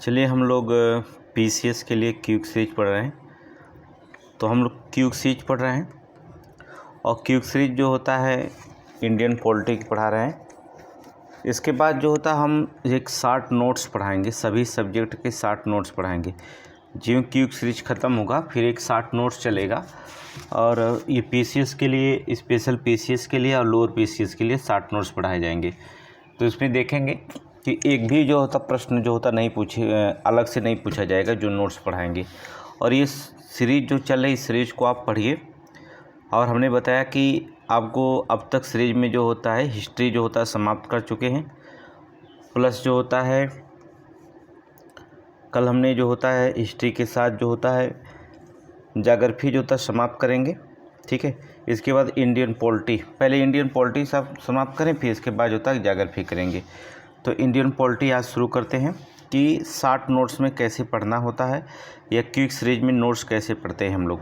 चलिए हम लोग पीसीएस के लिए क्यूक सीरीज पढ़ रहे हैं। तो हम लोग क्यूक सीरीज पढ़ रहे हैं और क्यूक सीरीज जो होता है इंडियन पॉलिटिक्स पढ़ा रहे हैं। इसके बाद जो होता है हम एक 60 नोट्स पढ़ाएंगे, सभी सब्जेक्ट के 60 नोट्स पढ़ाएंगे। ज्यों क्यूक सीरीज ख़त्म होगा फिर एक 60 नोट्स चलेगा और ये पीसीएस के लिए, स्पेशल पीसीएस के लिए और लोअर पीसीएस के लिए 60 नोट्स पढ़ाए जाएंगे। तो इसमें देखेंगे कि एक भी जो होता प्रश्न जो होता नहीं पूछे, अलग से नहीं पूछा जाएगा जो नोट्स पढ़ाएंगे। और ये सीरीज जो चल रही, इस सीरीज को आप पढ़िए। और हमने बताया कि आपको अब तक सीरीज में जो होता है हिस्ट्री जो होता है समाप्त कर चुके हैं, प्लस जो होता है कल हमने जो होता है हिस्ट्री के साथ जो होता है ज्योग्राफी जो होता है समाप्त करेंगे। ठीक है, इसके बाद इंडियन पॉलिटी, पहले इंडियन पॉलिटी सब समाप्त करें, फिर इसके बाद जो होता है ज्योग्राफी करेंगे। तो इंडियन पॉलिटी आज शुरू करते हैं कि 60 नोट्स में कैसे पढ़ना होता है या क्विक सीरीज में नोट्स कैसे पढ़ते हैं हम लोग।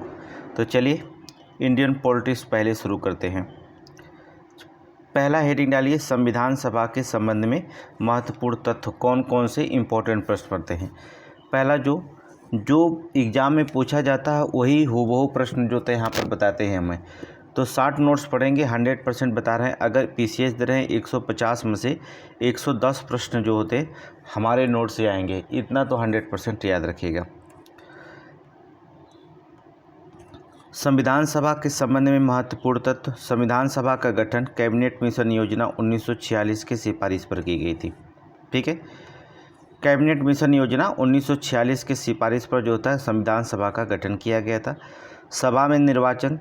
तो चलिए इंडियन पॉलिटिक्स पहले शुरू करते हैं। पहला हेडिंग डालिए, संविधान सभा के संबंध में महत्वपूर्ण तथ्य। कौन कौन से इम्पोर्टेंट प्रश्न पढ़ते हैं। पहला जो एग्ज़ाम में पूछा जाता है वही हूबहू प्रश्न जो होते हैं यहाँ पर बताते हैं हमें। तो 60 नोट्स पढ़ेंगे, 100% बता रहे हैं। अगर पीसीएस दे रहे हैं 150 में से 110 प्रश्न जो होते हमारे नोट से आएंगे, इतना तो 100% याद रखिएगा। संविधान सभा के संबंध में महत्वपूर्ण तथ्य। संविधान सभा का गठन कैबिनेट मिशन योजना 1946 के सिफारिश पर की गई थी। ठीक है, कैबिनेट मिशन योजना 1946 के सिफारिश पर जो होता है संविधान सभा का गठन किया गया था। सभा में निर्वाचन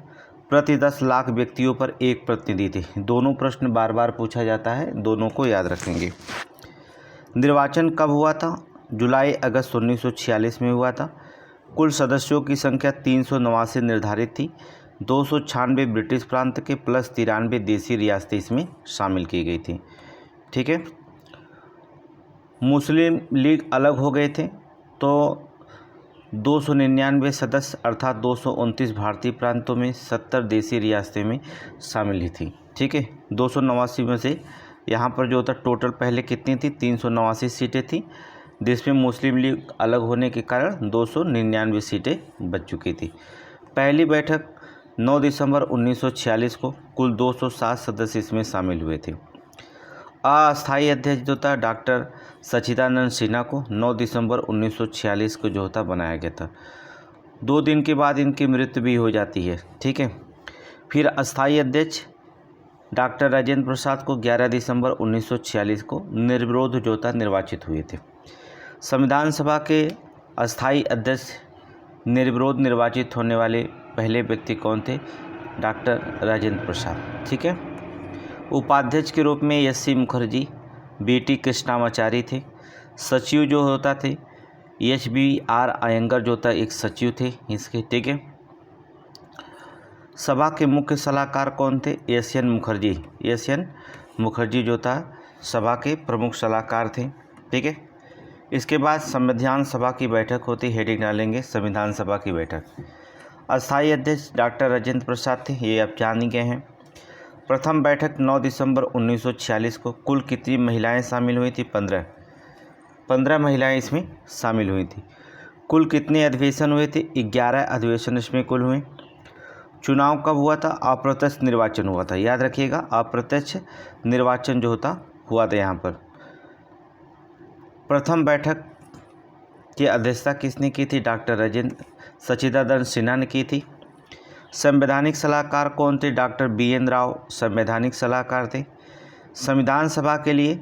प्रति 10 लाख व्यक्तियों पर एक प्रतिनिधि थे। दोनों प्रश्न बार बार पूछा जाता है, दोनों को याद रखेंगे। निर्वाचन कब हुआ था? जुलाई अगस्त 1946 में हुआ था। कुल सदस्यों की संख्या 389 निर्धारित थी। 296 ब्रिटिश प्रांत के प्लस 93 देसी रियासतें इसमें शामिल की गई थी। ठीक है, मुस्लिम लीग अलग हो गए थे तो 299 सदस्य अर्थात 229 भारतीय प्रांतों में 70 देसी रियासतें में शामिल ही थी। ठीक है, 289 में से यहाँ पर जो होता टोटल पहले कितनी थी, 389 सीटें थी, जिसमें मुस्लिम लीग अलग होने के कारण 299 सीटें बच चुकी थी। पहली बैठक 9 दिसंबर 1946 को, कुल 207 सदस्य इसमें शामिल हुए थे। अस्थायी अध्यक्ष जो था डॉक्टर सच्चिदानंद सिन्हा को 9 दिसंबर 1946 को जो होता बनाया गया था। 2 दिन के बाद इनकी मृत्यु भी हो जाती है। ठीक है, फिर अस्थायी अध्यक्ष डॉक्टर राजेंद्र प्रसाद को 11 दिसंबर 1946 को निर्विरोध जो होता निर्वाचित हुए थे। संविधान सभा के अस्थायी अध्यक्ष निर्विरोध निर्वाचित होने वाले पहले व्यक्ति कौन थे? डॉक्टर राजेंद्र प्रसाद। ठीक है, उपाध्यक्ष के रूप में S C Mukherjee, BT Krishnamachari थे। सचिव जो होता थे HBR अयंगर जो होता एक सचिव थे इसके। ठीक है, सभा के मुख्य सलाहकार कौन थे? एसएन मुखर्जी। एसएन मुखर्जी जो था सभा के प्रमुख सलाहकार थे। ठीक है, इसके बाद संविधान सभा की बैठक होती, हेडिंग डालेंगे संविधान सभा की बैठक। अस्थायी अध्यक्ष डॉक्टर राजेंद्र प्रसाद थे, ये आप जान ही गए हैं। प्रथम बैठक 9 दिसंबर 1946 को। कुल कितनी महिलाएं शामिल हुई थी? 15 महिलाएं इसमें शामिल हुई थी। कुल कितने अधिवेशन हुए थे? 11 अधिवेशन इसमें कुल हुए। चुनाव कब हुआ था? अप्रत्यक्ष निर्वाचन हुआ था, याद रखिएगा, अप्रत्यक्ष निर्वाचन जो होता हुआ था यहाँ पर। प्रथम बैठक की अध्यक्षता किसने की थी? डॉक्टर राजेंद्र सच्चिदानंद सिन्हा ने की थी। संवैधानिक सलाहकार कौन थे? डॉक्टर BN राव संवैधानिक सलाहकार थे। संविधान सभा के लिए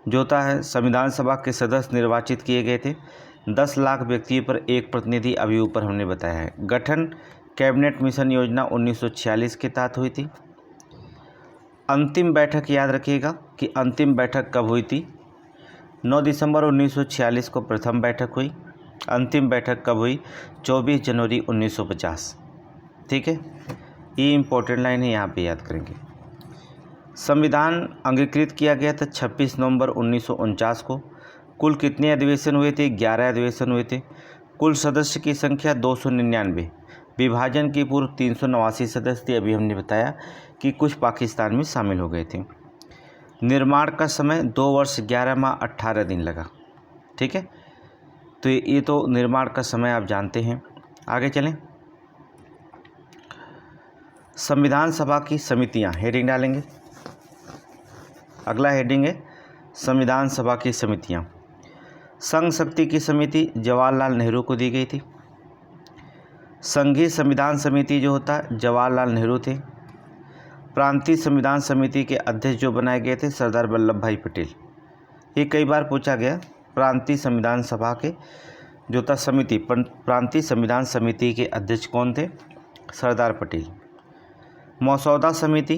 जो होता है संविधान सभा के सदस्य निर्वाचित किए गए थे। 10 लाख व्यक्तियों पर एक प्रतिनिधि, अभी ऊपर हमने बताया है। गठन कैबिनेट मिशन योजना 1946 के तहत हुई थी। अंतिम बैठक याद रखिएगा कि अंतिम बैठक कब हुई थी? 9 दिसंबर 1946 को प्रथम बैठक हुई। अंतिम बैठक कब हुई? 24 जनवरी 1950। ठीक है, ये इम्पोर्टेंट लाइन है, यहाँ पे याद करेंगे। संविधान अंगीकृत किया गया था 26 नवंबर 1949 को। कुल कितने अधिवेशन हुए थे? 11 अधिवेशन हुए थे। कुल सदस्य की संख्या 299। विभाजन की पूर्व 389 सदस्य थे, अभी हमने बताया कि कुछ पाकिस्तान में शामिल हो गए थे। निर्माण का समय 2 वर्ष 11 माह 18 दिन लगा। ठीक है, तो ये तो निर्माण का समय आप जानते हैं। आगे चलें। संविधान सभा की समितियां, हेडिंग डालेंगे। अगला हेडिंग है संविधान सभा की समितियां। संघ शक्ति की समिति जवाहरलाल नेहरू को दी गई थी। संघीय संविधान समिति जो होता है जवाहरलाल नेहरू थे। प्रांतीय संविधान समिति के अध्यक्ष जो बनाए गए थे सरदार वल्लभ भाई पटेल। ये कई बार पूछा गया। प्रांतीय संविधान सभा के जो था समिति, प्रांतीय संविधान समिति के अध्यक्ष कौन थे? सरदार पटेल। मसौदा समिति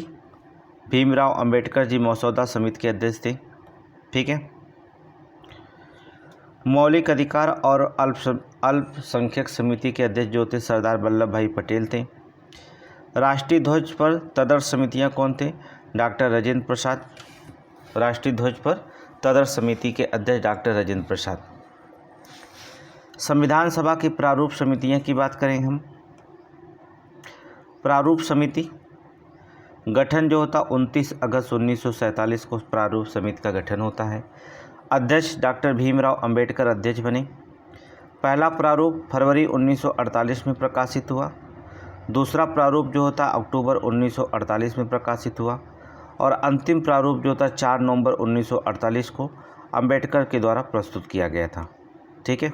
भीमराव अंबेडकर जी मसौदा समिति के अध्यक्ष थे। ठीक है। मौलिक अधिकार और अल्पसंख्यक समिति के अध्यक्ष जो थे सरदार वल्लभ भाई पटेल थे। राष्ट्रीय ध्वज पर तदर्थ समितियां कौन थे? डॉक्टर राजेंद्र प्रसाद। राष्ट्रीय ध्वज पर तदर्थ समिति के अध्यक्ष डॉक्टर राजेंद्र प्रसाद। संविधान सभा की प्रारूप समितियां की बात करें हम। प्रारूप समिति गठन जो होता 29 अगस्त 1947 को प्रारूप समिति का गठन होता है। अध्यक्ष डॉक्टर भीमराव अंबेडकर अध्यक्ष बने। पहला प्रारूप फरवरी 1948 में प्रकाशित हुआ। दूसरा प्रारूप जो होता अक्टूबर 1948 में प्रकाशित हुआ और अंतिम प्रारूप जो था 4 नवंबर 1948 को अंबेडकर के द्वारा प्रस्तुत किया गया था। ठीक है।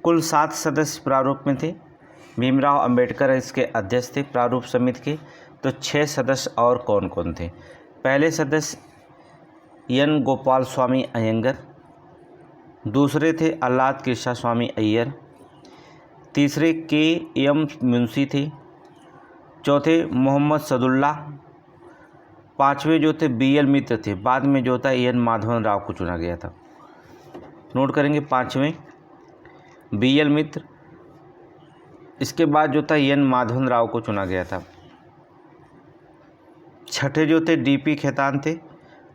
कुल 7 सदस्य प्रारूप में थे। भीमराव अंबेडकर इसके अध्यक्ष थे प्रारूप समिति के। तो 6 सदस्य और कौन कौन थे? पहले सदस्य एन गोपाल स्वामी अयंगर। दूसरे थे आह्लाद कृष्णा स्वामी अय्यर। तीसरे के एम मुंशी थे। चौथे मोहम्मद सदुल्ला। पांचवें जो थे BL मित्र थे। बाद में जो था एन माधवन राव को चुना गया था। नोट करेंगे, पांचवें BL मित्र, इसके बाद जो था एन माधवन राव को चुना गया था। छठे जो थे DP खेतान थे।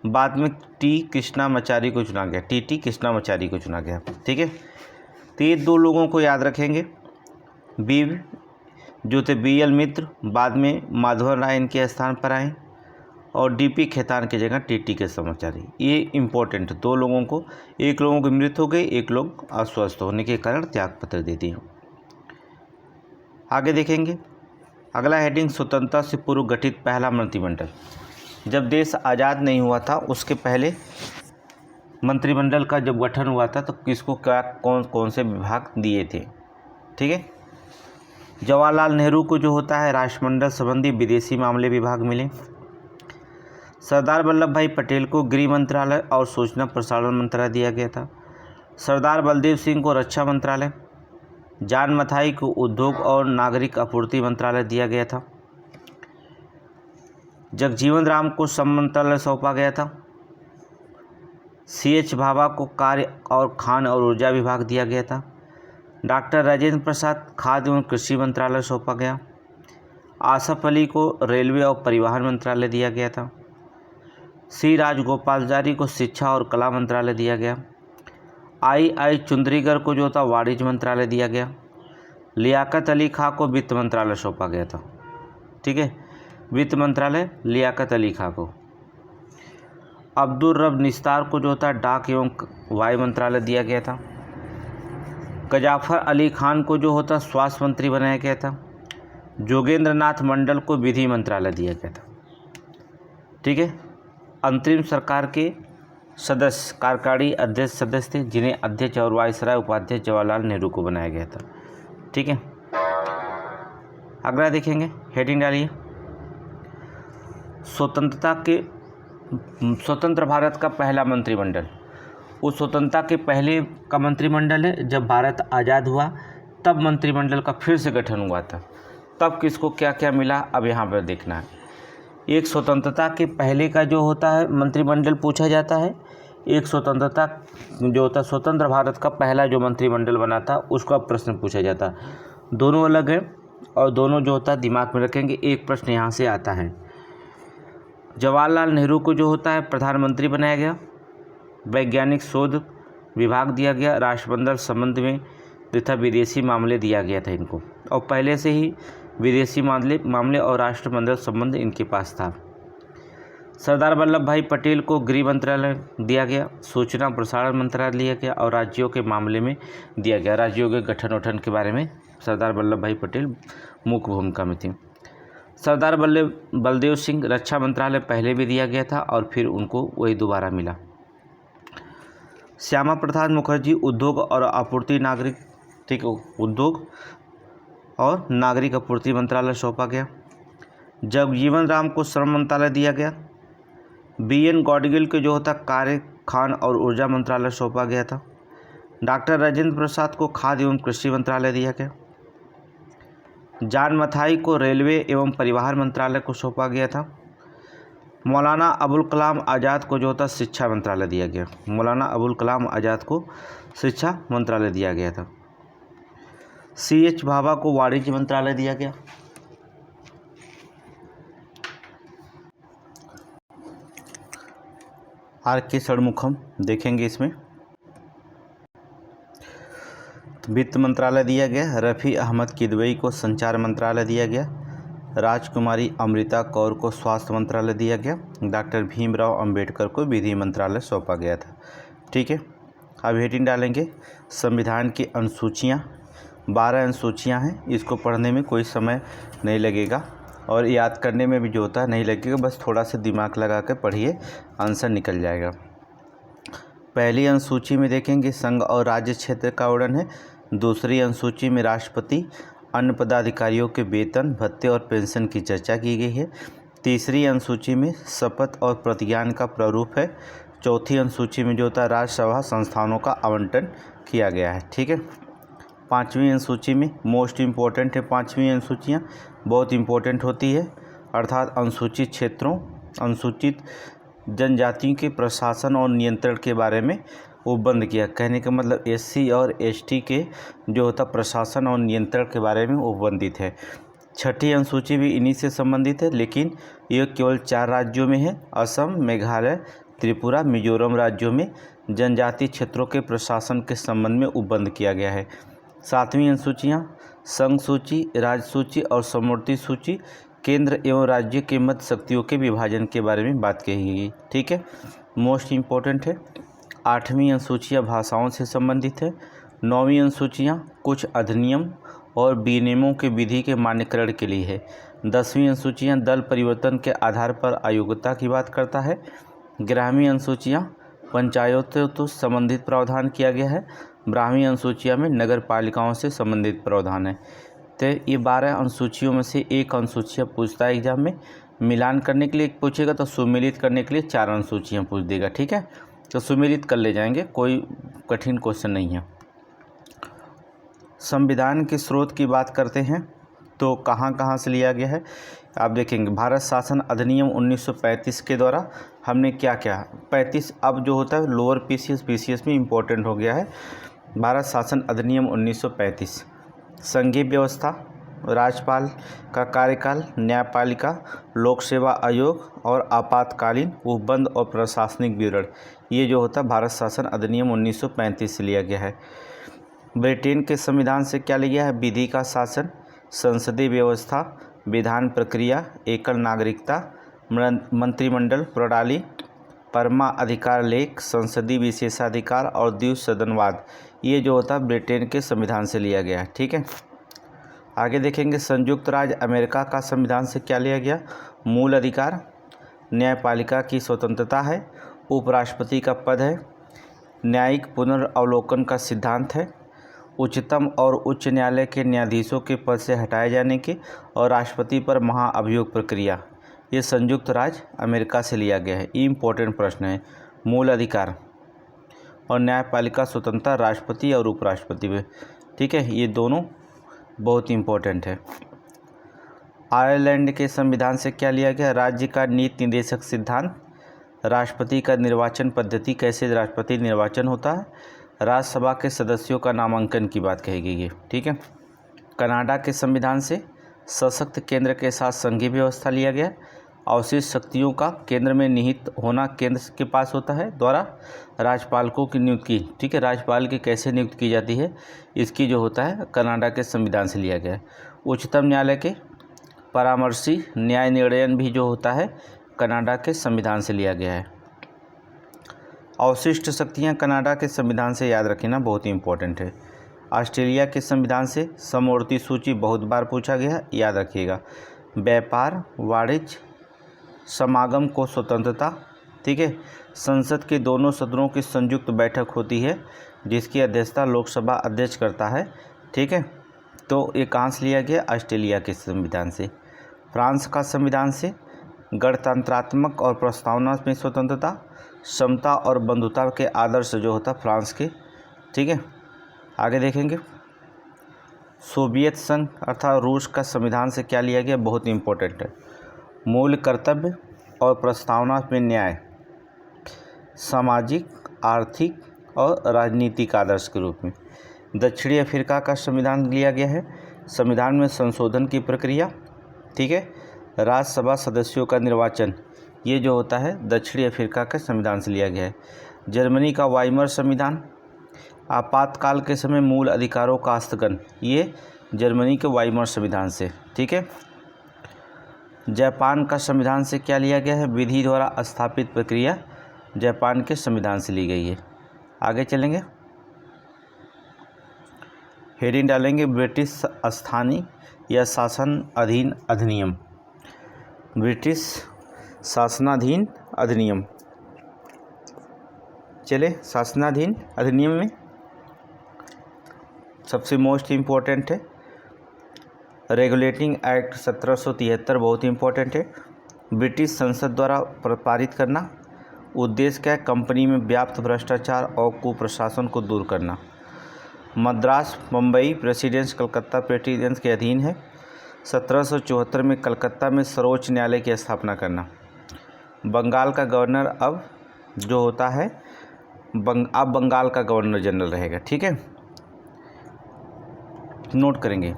बाद में TT कृष्णामाचारी को चुना गया। TT कृष्णामाचारी को चुना गया। ठीक है। तो ये 2 लोगों को याद रखेंगे। बी जो थे BL मित्र, बाद में माधवन राय इनके स्थान पर आए और DP खेतान की जगह TT कृष्णामाचारी। ये इम्पोर्टेंट 2 लोगों को, एक लोगों की मृत्यु हो गई, एक लोग अस्वस्थ होने के कारण त्यागपत्र दे दिए। आगे देखेंगे। अगला हेडिंग स्वतंत्रता से पूर्व गठित पहला मंत्रिमंडल। जब देश आज़ाद नहीं हुआ था उसके पहले मंत्रिमंडल का जब गठन हुआ था तो किसको क्या कौन कौन से विभाग दिए थे। ठीक है। जवाहरलाल नेहरू को जो होता है राष्ट्रमंडल संबंधी विदेशी मामले विभाग मिले। सरदार वल्लभ भाई पटेल को गृह मंत्रालय और सूचना प्रसारण मंत्रालय दिया गया था। सरदार बलदेव सिंह को रक्षा मंत्रालय, जॉन मथाई को उद्योग और नागरिक आपूर्ति मंत्रालय दिया गया था। जगजीवन राम को श्रम मंत्रालय सौंपा गया था। CH भाभा को कार्य और खान और ऊर्जा विभाग दिया गया था। डॉक्टर राजेंद्र प्रसाद खाद्य एवं कृषि मंत्रालय सौंपा गया। आसफ अली को रेलवे और परिवहन मंत्रालय दिया गया था। C राजगोपालाचारी को शिक्षा और कला मंत्रालय दिया गया। I चुंदरीगर को जो था वाणिज्य मंत्रालय दिया गया। लियाकत अली खां को वित्त मंत्रालय सौंपा गया था। ठीक है। वित्त मंत्रालय लियाकत अली खां को। अब्दुल रब निस्तार को जो था डाक एवं वायु मंत्रालय दिया गया था। गजाफर अली खान को जो होता स्वास्थ्य मंत्री बनाया गया था। जोगेंद्र नाथ मंडल को विधि मंत्रालय दिया गया था। ठीक है। अंतरिम सरकार के सदस्य कार्यकारी अध्यक्ष सदस्य थे जिन्हें अध्यक्ष और वायसराय उपाध्यक्ष जवाहरलाल नेहरू को बनाया गया था। ठीक है। अगला देखेंगे, हेडिंग डालिए। स्वतंत्र भारत का पहला मंत्रिमंडल। उस स्वतंत्रता के पहले का मंत्रिमंडल है। जब भारत आज़ाद हुआ तब मंत्रिमंडल का फिर से गठन हुआ था। तब किसको क्या क्या मिला अब यहाँ पर देखना है। एक स्वतंत्रता के पहले का जो होता है मंत्रिमंडल पूछा जाता है। एक स्वतंत्रता जो होता है स्वतंत्र भारत का पहला जो मंत्रिमंडल बना था उसका प्रश्न पूछा जाता है। दोनों अलग है और दोनों जो होता है दिमाग में रखेंगे। एक प्रश्न यहाँ से आता है। जवाहरलाल नेहरू को जो होता है प्रधानमंत्री बनाया गया। वैज्ञानिक शोध विभाग दिया गया। राष्ट्रमंडल संबंध में तथा विदेशी मामले दिया गया था इनको, और पहले से ही विदेशी मामले और राष्ट्रमंडल संबंध इनके पास था। सरदार वल्लभ भाई पटेल को गृह मंत्रालय दिया गया, सूचना प्रसारण मंत्रालय दिया गया और राज्यों के मामले में दिया गया। राज्यों के गठन उठन के बारे में सरदार वल्लभ भाई पटेल मुख्य भूमिका में थी। सरदार बलदेव सिंह रक्षा मंत्रालय पहले भी दिया गया था और फिर उनको वही दोबारा मिला। श्यामा प्रसाद मुखर्जी उद्योग और आपूर्ति उद्योग और नागरिक आपूर्ति मंत्रालय सौंपा गया। जगजीवन राम को श्रम मंत्रालय दिया गया। BN गॉडगिल के जो होता कार्य खान और ऊर्जा मंत्रालय सौंपा गया था। डॉक्टर राजेंद्र प्रसाद को खाद्य एवं कृषि मंत्रालय दिया गया। जॉन मथाई को रेलवे एवं परिवहन मंत्रालय को सौंपा गया था। मौलाना अबुल कलाम आज़ाद को जो था शिक्षा मंत्रालय दिया गया। मौलाना अबुल कलाम आज़ाद को शिक्षा मंत्रालय दिया गया था। CH भाभा को वाणिज्य मंत्रालय दिया गया। RK षणमुखम देखेंगे इसमें वित्त मंत्रालय दिया गया। रफ़ी अहमद किदवई को संचार मंत्रालय दिया गया। राजकुमारी अमृता कौर को स्वास्थ्य मंत्रालय दिया गया। डॉक्टर भीमराव अंबेडकर को विधि मंत्रालय सौंपा गया था। ठीक है, अब हेडिंग डालेंगे संविधान की अनुसूचियाँ। 12 अनुसूचियाँ हैं, इसको पढ़ने में कोई समय नहीं लगेगा और याद करने में भी जो होता है नहीं लगेगा, बस थोड़ा सा दिमाग लगा कर पढ़िए, आंसर निकल जाएगा। पहली अनुसूची में देखेंगे संघ और राज्य क्षेत्र का वर्णन है। दूसरी अनुसूची में राष्ट्रपति अन्य पदाधिकारियों के वेतन भत्ते और पेंशन की चर्चा की गई है। तीसरी अनुसूची में शपथ और प्रतिज्ञान का प्रारूप है। चौथी अनुसूची में जो होता है राज्यसभा संस्थानों का आवंटन किया गया है। ठीक है, पाँचवीं अनुसूची में मोस्ट इम्पोर्टेंट है। पाँचवीं अनुसूचियाँ बहुत इम्पोर्टेंट होती है, अर्थात अनुसूचित क्षेत्रों अनुसूचित जनजातियों के प्रशासन और नियंत्रण के बारे में उपबंध किया। कहने का मतलब SC और ST के जो होता प्रशासन और नियंत्रण के बारे में उपबंधित है। छठी अनुसूची भी इन्हीं से संबंधित है, लेकिन ये केवल 4 राज्यों में है, असम, मेघालय, त्रिपुरा, मिजोरम राज्यों में जनजातीय क्षेत्रों के प्रशासन के संबंध में उपबंध किया गया है। 7वीं अनुसूचियाँ संघ सूची, राज्य सूची और समवर्ती सूची केंद्र एवं राज्य के मध्य शक्तियों के विभाजन के बारे में बात कही गई। ठीक है, मोस्ट इम्पोर्टेंट है। 8वीं अनुसूचियाँ भाषाओं से संबंधित है। 9वीं अनुसूचियाँ कुछ अधिनियम और विनियमों के विधि के मान्यकरण के लिए है। 10वीं अनुसूचियाँ दल परिवर्तन के आधार पर अयोग्यता की बात करता है। 11वीं अनुसूचियाँ पंचायतों से संबंधित प्रावधान किया गया है। 12वीं अनुसूचिया में नगर पालिकाओं से संबंधित प्रावधान है। तो ये 12 अनुसूचियों में से एक अनुसूचियाँ पूछता है एग्जाम में। मिलान करने के लिए एक पूछेगा तो सुमेलित करने के लिए 4 अनुसूचियाँ पूछ देगा। ठीक है, तो सुमेलित कर ले जाएंगे, कोई कठिन क्वेश्चन नहीं है। संविधान के स्रोत की बात करते हैं तो कहाँ कहाँ से लिया गया है आप देखेंगे। भारत शासन अधिनियम 1935 के द्वारा हमने क्या क्या 35 अब जो होता है लोअर PCS में इम्पोर्टेंट हो गया है। भारत शासन अधिनियम 1935 संघीय व्यवस्था, राज्यपाल का कार्यकाल, न्यायपालिका, लोक सेवा आयोग और आपातकालीन उपबंध और प्रशासनिक विवरण, ये जो होता है भारत शासन अधिनियम 1935 से लिया गया है। ब्रिटेन के संविधान से क्या लिया है? विधि का शासन, संसदीय व्यवस्था, विधान प्रक्रिया, एकल नागरिकता, मंत्रिमंडल प्रणाली, परमा अधिकार लेख, संसदीय विशेषाधिकार और द्विसदनवाद, ये जो होता है ब्रिटेन के संविधान से लिया गया है। ठीक है, आगे देखेंगे संयुक्त राज्य अमेरिका का संविधान से क्या लिया गया? मूल अधिकार, न्यायपालिका की स्वतंत्रता है, उपराष्ट्रपति का पद है, न्यायिक पुनर्वलोकन का सिद्धांत है, उच्चतम और उच्च न्यायालय के न्यायाधीशों के पद से हटाए जाने की और राष्ट्रपति पर महाअभियोग प्रक्रिया, ये संयुक्त राज्य अमेरिका से लिया गया है। ये इम्पोर्टेंट प्रश्न है। मूल अधिकार और न्यायपालिका स्वतंत्रता राष्ट्रपति और उपराष्ट्रपति में। ठीक है, ये दोनों बहुत इम्पोर्टेंट है। आयरलैंड के संविधान से क्या लिया गया? राज्य का नीति निर्देशक सिद्धांत, राष्ट्रपति का निर्वाचन पद्धति, कैसे राष्ट्रपति निर्वाचन होता है, राज्यसभा के सदस्यों का नामांकन की बात कही गई है। ठीक है, कनाडा के संविधान से सशक्त केंद्र के साथ संघीय व्यवस्था लिया गया। अवशिष्ट शक्तियों का केंद्र में निहित होना केंद्र के पास होता है द्वारा राज्यपालकों की नियुक्ति। ठीक है, राज्यपाल की कैसे नियुक्त की जाती है, इसकी जो होता है कनाडा के संविधान से लिया गया है। उच्चतम न्यायालय के परामर्शी न्याय निर्णयन भी जो होता है कनाडा के संविधान से लिया गया है। अवशिष्ट शक्तियाँ कनाडा के संविधान से याद रखना बहुत ही इंपॉर्टेंट है। ऑस्ट्रेलिया के संविधान से समवर्ती सूची बहुत बार पूछा गया, याद रखिएगा। व्यापार, वाणिज्य, समागम को स्वतंत्रता, ठीक है। संसद के दोनों सदनों की संयुक्त बैठक होती है जिसकी अध्यक्षता लोकसभा अध्यक्ष करता है, ठीक है। तो ये कहाँ से लिया गया? ऑस्ट्रेलिया के संविधान से। फ्रांस का संविधान से गणतंत्रात्मक और प्रस्तावना में स्वतंत्रता, समता और बंधुता के आदर्श जो होता फ्रांस के, ठीक है। आगे देखेंगे। सोवियत संघ अर्थात रूस का संविधान से क्या लिया गया? बहुत इंपॉर्टेंट है। मूल कर्तव्य और प्रस्तावना में न्याय, सामाजिक, आर्थिक और राजनीतिक आदर्श के रूप में। दक्षिणी अफ्रीका का संविधान लिया गया है। संविधान में संशोधन की प्रक्रिया, ठीक है। राज्यसभा सदस्यों का निर्वाचन, ये जो होता है दक्षिणी अफ्रीका के संविधान से लिया गया है। जर्मनी का वाइमर संविधान, आपातकाल के समय मूल अधिकारों का स्थगन, ये जर्मनी के वाइमर संविधान से, ठीक है। जापान का संविधान से क्या लिया गया है? विधि द्वारा स्थापित प्रक्रिया जापान के संविधान से ली गई है। आगे चलेंगे। हेडिंग डालेंगे ब्रिटिश स्थानीय या शासन अधीन अधिनियम। ब्रिटिश शासनाधीन अधिनियम। चले शासनाधीन अधिनियम में सबसे मोस्ट इम्पोर्टेंट है रेगुलेटिंग एक्ट 1773, बहुत इंपॉर्टेंट है। ब्रिटिश संसद द्वारा पारित करना। उद्देश्य क्या है? कंपनी में व्याप्त भ्रष्टाचार और कुप्रशासन को दूर करना। मद्रास मुंबई प्रेसिडेंस कलकत्ता प्रेसिडेंस के अधीन है। 1774 में कलकत्ता में सर्वोच्च न्यायालय की स्थापना करना। बंगाल का गवर्नर अब जो होता है अब बंगाल का गवर्नर जनरल रहेगा, ठीक है। नोट करेंगे।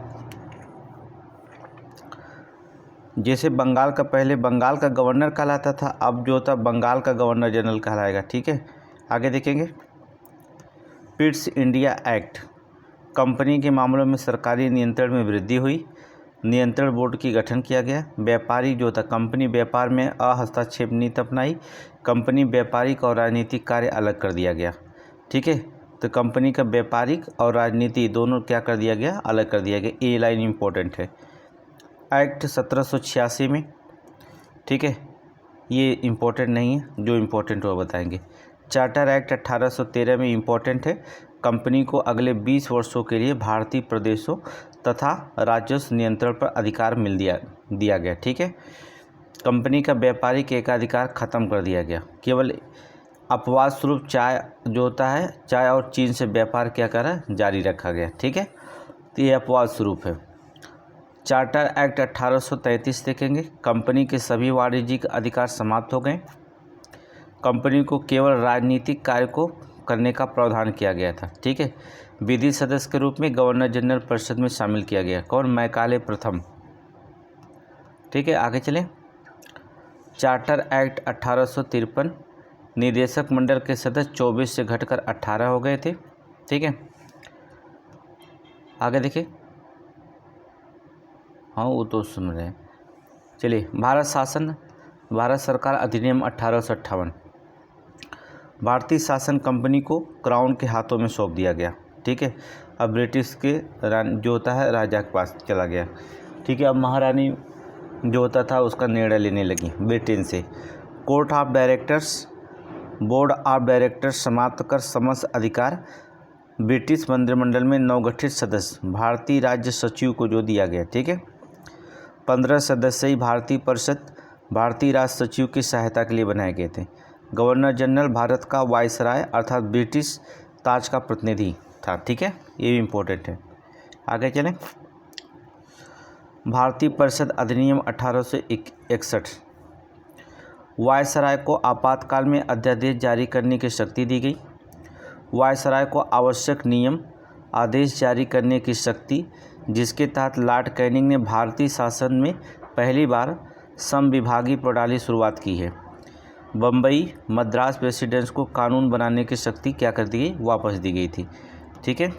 जैसे बंगाल का पहले बंगाल का गवर्नर कहलाता था, अब जो होता बंगाल का गवर्नर जनरल कहलाएगा, ठीक है। आगे देखेंगे। पिट्स इंडिया एक्ट, कंपनी के मामलों में सरकारी नियंत्रण में वृद्धि हुई। नियंत्रण बोर्ड की गठन किया गया। व्यापारी जो था कंपनी व्यापार में अहस्तक्षेप नीति अपनाई। कंपनी व्यापारिक और राजनीतिक कार्य अलग कर दिया गया, ठीक है। तो कंपनी का व्यापारिक और राजनीति दोनों क्या कर दिया गया? अलग कर दिया गया। ये लाइन इम्पोर्टेंट है। एक्ट 1786 में, ठीक है, ये इम्पोर्टेंट नहीं है, जो इम्पोर्टेंट वो बताएंगे। चार्टर एक्ट 1813 में इम्पोर्टेंट है। कंपनी को अगले 20 वर्षों के लिए भारतीय प्रदेशों तथा राजस्व नियंत्रण पर अधिकार दिया गया, ठीक है। कंपनी का व्यापारिक एकाधिकार खत्म कर दिया गया। केवल अपवाद स्वरूप चाय जो होता है, चाय और चीन से व्यापार क्या करा? जारी रखा गया, ठीक है। तो ये अपवाद स्वरूप है। चार्टर एक्ट 1833 देखेंगे। कंपनी के सभी वाणिज्यिक अधिकार समाप्त हो गए। कंपनी को केवल राजनीतिक कार्य को करने का प्रावधान किया गया था, ठीक है। विधि सदस्य के रूप में गवर्नर जनरल परिषद में शामिल किया गया। कौन? मैकाले प्रथम, ठीक है। आगे चलें। चार्टर एक्ट 1853, निदेशक मंडल के सदस्य 24 से घटकर 18 हो गए थे, ठीक है। आगे देखिए। हाँ वो तो समझ रहे हैं। चलिए। भारत सरकार अधिनियम 1858, भारतीय शासन कंपनी को क्राउन के हाथों में सौंप दिया गया, ठीक है। अब ब्रिटिश के जो होता है राजा के पास चला गया, ठीक है। अब महारानी जो होता था उसका निर्णय लेने लगी ब्रिटेन से। बोर्ड ऑफ डायरेक्टर्स समाप्त कर समस्त अधिकार ब्रिटिश मंत्रिमंडल में नवगठित सदस्य भारतीय राज्य सचिव को जो दिया गया, ठीक है। 15 सदस्यीय भारतीय परिषद भारतीय राज सचिव की सहायता के लिए बनाए गए थे। गवर्नर जनरल भारत का वायसराय अर्थात ब्रिटिश ताज का प्रतिनिधि था, ठीक है। ये भी इम्पोर्टेंट है। आगे चलें। भारतीय परिषद अधिनियम 1861, वायसराय को आपातकाल में अध्यादेश जारी करने की शक्ति दी गई। वायसराय को आवश्यक नियम आदेश जारी करने की शक्ति, जिसके तहत लॉर्ड कैनिंग ने भारतीय शासन में पहली बार समविभागीय प्रणाली शुरुआत की है। बम्बई मद्रास प्रेसिडेंस को कानून बनाने की शक्ति क्या कर दी गई? वापस दी गई थी, ठीक है।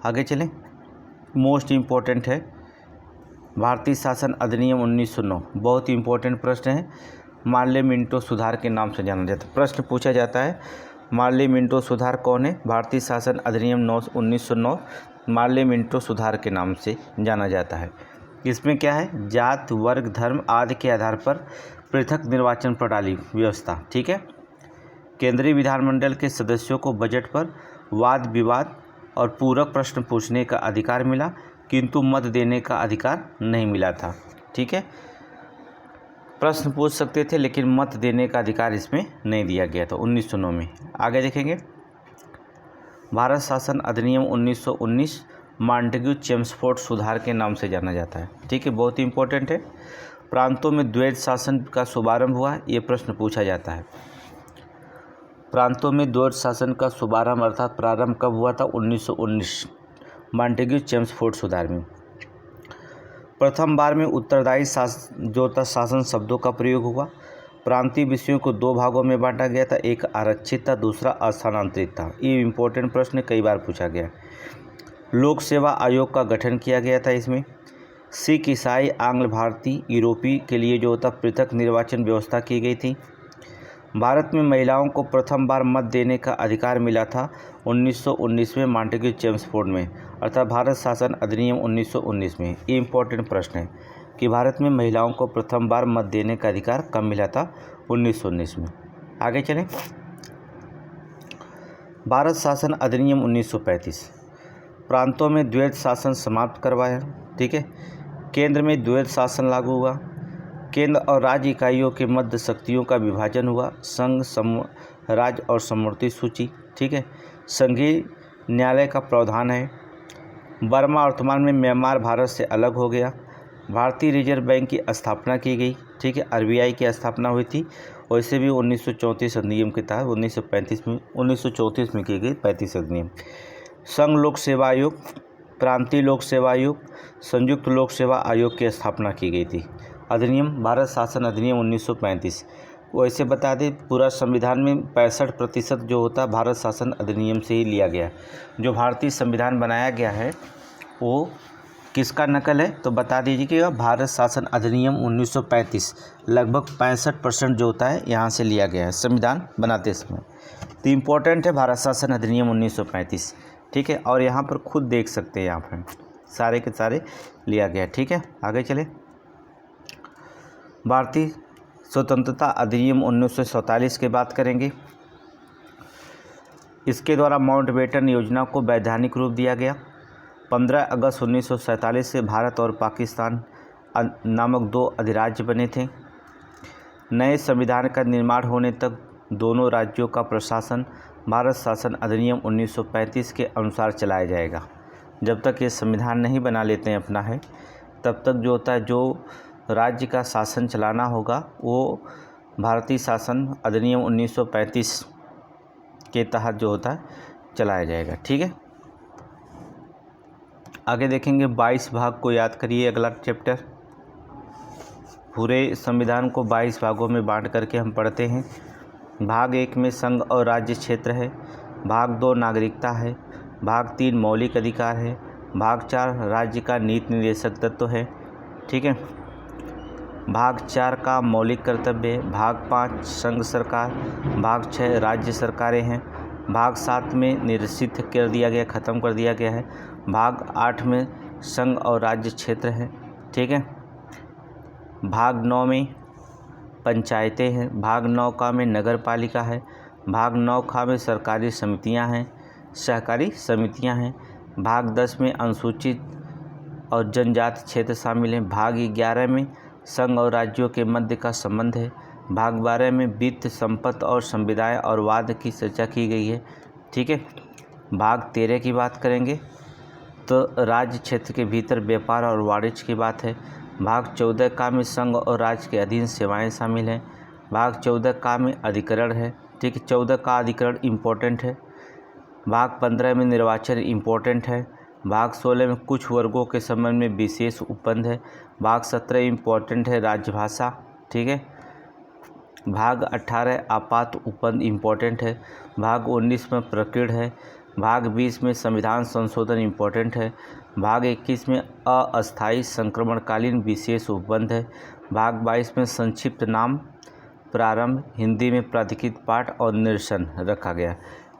आगे चलें। मोस्ट इम्पोर्टेंट है भारतीय शासन अधिनियम 1909 बहुत ही इंपॉर्टेंट प्रश्न है। मार्ले मिंटो सुधार के नाम से जाना जाता है। प्रश्न पूछा जाता है मार्ले मिंटो सुधार कौन है? भारतीय शासन अधिनियम 1909 मार्ले मिंटो सुधार के नाम से जाना जाता है। इसमें क्या है? जात, वर्ग, धर्म आदि के आधार पर पृथक निर्वाचन प्रणाली व्यवस्था। ठीक है। केंद्रीय विधानमंडल के सदस्यों को बजट पर वाद विवाद और पूरक प्रश्न पूछने का अधिकार मिला, किंतु मत देने का अधिकार नहीं मिला था। ठीक है। प्रश्न पूछ सकते थे लेकिन मत देने का अधिकार इसमें नहीं दिया गया था 1909 में। आगे देखेंगे, भारत शासन अधिनियम 1919 मॉन्टेग्यू चेम्सफोर्ड सुधार के नाम से जाना जाता है। ठीक है, बहुत ही इंपॉर्टेंट है। प्रांतों में द्वैध शासन का शुभारंभ हुआ, ये प्रश्न पूछा जाता है। प्रांतों में द्वैध शासन का शुभारंभ अर्थात प्रारंभ कब हुआ था? 1919 मॉन्टेग्यू चेम्सफोर्ड सुधार में। प्रथम बार में उत्तरदायी शासन शब्दों का प्रयोग हुआ। प्रांतीय विषयों को दो भागों में बांटा गया था, एक आरक्षित था, दूसरा अस्थानांतरित था। ये इंपॉर्टेंट प्रश्न कई बार पूछा गया। लोक सेवा आयोग का गठन किया गया था। इसमें सिख, ईसाई, आंग्ल, भारतीय, यूरोपीय के लिए जो होता पृथक निर्वाचन व्यवस्था की गई थी। भारत में महिलाओं को प्रथम बार मत देने का अधिकार मिला था 1919 में मॉन्टेग्यू चेम्सफोर्ड में, अर्थात भारत शासन अधिनियम 1919 में। ये इंपॉर्टेंट प्रश्न है कि भारत में महिलाओं को प्रथम बार मत देने का अधिकार कब मिला था? 1919 में। आगे चलें, भारत शासन अधिनियम 1935 प्रांतों में द्वैध शासन समाप्त करवाया। ठीक है। केंद्र में द्वैध शासन लागू हुआ। केंद्र और राज्य इकाइयों के मध्य शक्तियों का विभाजन हुआ। संघ, राज्य और समवर्ती सूची। ठीक है। संघीय न्यायालय का प्रावधान है। बर्मा वर्तमान में म्यांमार भारत से अलग हो गया। भारतीय रिजर्व बैंक की स्थापना की गई। ठीक है, आरबीआई की स्थापना हुई थी। वैसे भी 1934 अधिनियम के तहत 1934 में की गई 35 अधिनियम। संघ लोक सेवा आयोग, प्रांतीय लोक सेवा आयोग, संयुक्त लोक सेवा आयोग की स्थापना की गई थी। अधिनियम भारत शासन अधिनियम 1935। वैसे बता दें पूरा संविधान में 65% जो होता है भारत शासन अधिनियम से ही लिया गया। जो भारतीय संविधान बनाया गया है वो किसका नकल है? तो बता दीजिए कि भारत शासन अधिनियम 1935 लगभग 65% जो होता है यहाँ से लिया गया है संविधान बनाते समय। तो इम्पोर्टेंट है भारत शासन अधिनियम 1935। ठीक है, और यहाँ पर खुद देख सकते हैं, यहाँ पर सारे के सारे लिया गया। ठीक है, आगे चले। भारतीय स्वतंत्रता अधिनियम 1947 की बात करेंगे। इसके द्वारा माउंटबेटन योजना को वैधानिक रूप दिया गया। 15 अगस्त 1947 से भारत और पाकिस्तान नामक दो अधिराज्य बने थे। नए संविधान का निर्माण होने तक दोनों राज्यों का प्रशासन भारत शासन अधिनियम 1935 के अनुसार चलाया जाएगा। जब तक ये संविधान नहीं बना लेते हैं अपना है, तब तक जो होता है जो राज्य का शासन चलाना होगा वो भारतीय शासन अधिनियम 1935 के तहत जो होता है चलाया जाएगा। ठीक है, आगे देखेंगे 22 भाग को याद करिए। अगला चैप्टर, पूरे संविधान को 22 भागों में बांट करके हम पढ़ते हैं। भाग 1 में संघ और राज्य क्षेत्र है। भाग 2 नागरिकता है। भाग 3 मौलिक अधिकार है। भाग 4 राज्य का नीति निर्देशक तत्व है। ठीक है। भाग 4 का मौलिक कर्तव्य है। भाग 5 संघ सरकार। भाग 6 राज्य सरकारें हैं। भाग 7 में निरसित कर दिया गया, ख़त्म कर दिया गया है। भाग 8 में संघ और राज्य क्षेत्र हैं। ठीक है। भाग 9 में पंचायतें हैं। भाग 9 का में नगर पालिका है। भाग 9 का में सरकारी समितियां हैं, सहकारी समितियां हैं। भाग 10 में अनुसूचित और जनजाति क्षेत्र शामिल हैं। भाग 11 में संघ और राज्यों के मध्य का संबंध है। भाग 12 में वित्त, संपत्ति और संविदाएं और वाद की चर्चा की गई है। ठीक है। भाग 13 की बात करेंगे तो राज्य क्षेत्र के भीतर व्यापार और वाणिज्य की बात है। भाग 14 का में संघ और राज्य के अधीन सेवाएं शामिल हैं। भाग 14 का में अधिकरण है। ठीक है, 14 का अधिकरण इम्पोर्टेंट है। भाग 15 में निर्वाचन इम्पोर्टेंट है। भाग 16 में कुछ वर्गों के संबंध में विशेष उपबंध है। भाग 17 इम्पोर्टेंट है राजभाषा। ठीक है। भाग 18 आपात उपबंध इम्पोर्टेंट है। भाग 19 में प्रकीर्ण है। भाग 20 में संविधान संशोधन इम्पोर्टेंट है। भाग 21 में अस्थायी संक्रमणकालीन विशेष उपबंध है। भाग 22 में संक्षिप्त नाम प्रारंभ, हिंदी में प्राधिकृत पाठ और निरसन रखा गया।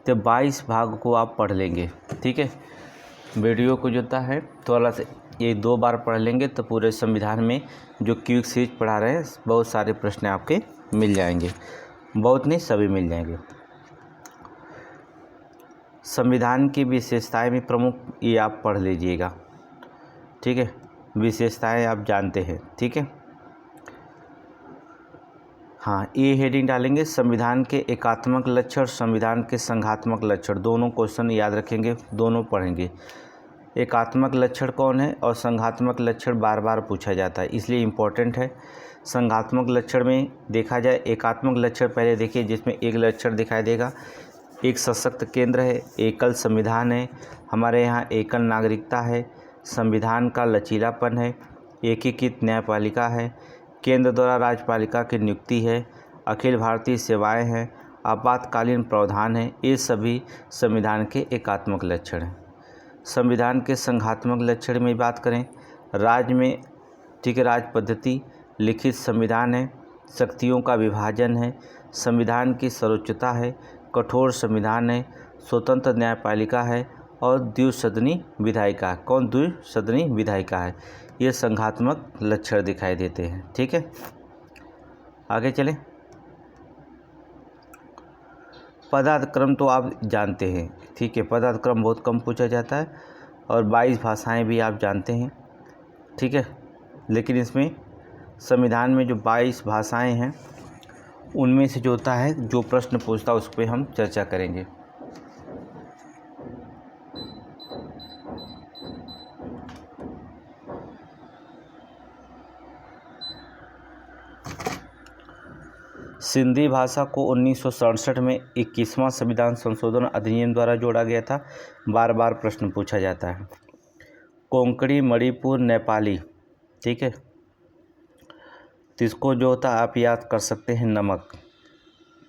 तो 22 भाग को आप पढ़ लेंगे, ठीक है। वीडियो को जोता है थोड़ा सा ये 2 बार पढ़ लेंगे तो पूरे संविधान में जो क्विक सीरीज पढ़ा रहे हैं बहुत सारे प्रश्न आपके मिल जाएंगे, बहुत नहीं सभी मिल जाएंगे। संविधान की विशेषताएं में प्रमुख ये आप पढ़ लीजिएगा, ठीक है। विशेषताएं आप जानते हैं, ठीक है। हाँ, ये हेडिंग डालेंगे संविधान के एकात्मक लक्षण, संविधान के संघात्मक लक्षण, दोनों क्वेश्चन याद रखेंगे, दोनों पढ़ेंगे। एकात्मक लक्षण कौन है और संघात्मक लक्षण बार बार पूछा जाता है, इसलिए इम्पोर्टेंट है। संघात्मक लक्षण में देखा जाए, एकात्मक लक्षण पहले देखिए, जिसमें एक लक्षण दिखाई देगा, एक सशक्त केंद्र है, एकल संविधान है, हमारे यहाँ एकल नागरिकता है, संविधान का लचीलापन है, एकीकृत न्यायपालिका है, केंद्र द्वारा राज्यपालिका की नियुक्ति है, अखिल भारतीय सेवाएं हैं, आपातकालीन प्रावधान है। ये सभी संविधान के एकात्मक लक्षण हैं। संविधान के संघात्मक लक्षण में बात करें, राज्य में, ठीक है, राज पद्धति, लिखित संविधान है, शक्तियों का विभाजन है, संविधान की सर्वोच्चता है, कठोर संविधान है, स्वतंत्र न्यायपालिका है और द्विसदनी विधायिका। कौन द्विसदनी विधायिका है? ये संघात्मक लक्षण दिखाई देते हैं, ठीक है। आगे चलें। पदानुक्रम तो आप जानते हैं, ठीक है। पदानुक्रम बहुत कम पूछा जाता है और 22 भाषाएं भी आप जानते हैं, ठीक है। लेकिन इसमें संविधान में जो 22 भाषाएं हैं उनमें से जो होता है, जो प्रश्न पूछता है उस पर हम चर्चा करेंगे। सिंधी भाषा को 1967 में 21वां संविधान संशोधन अधिनियम द्वारा जोड़ा गया था। बार बार प्रश्न पूछा जाता है। कोंकणी, मणिपुर, नेपाली, ठीक है। तो इसको जो होता है आप याद कर सकते हैं, नमक,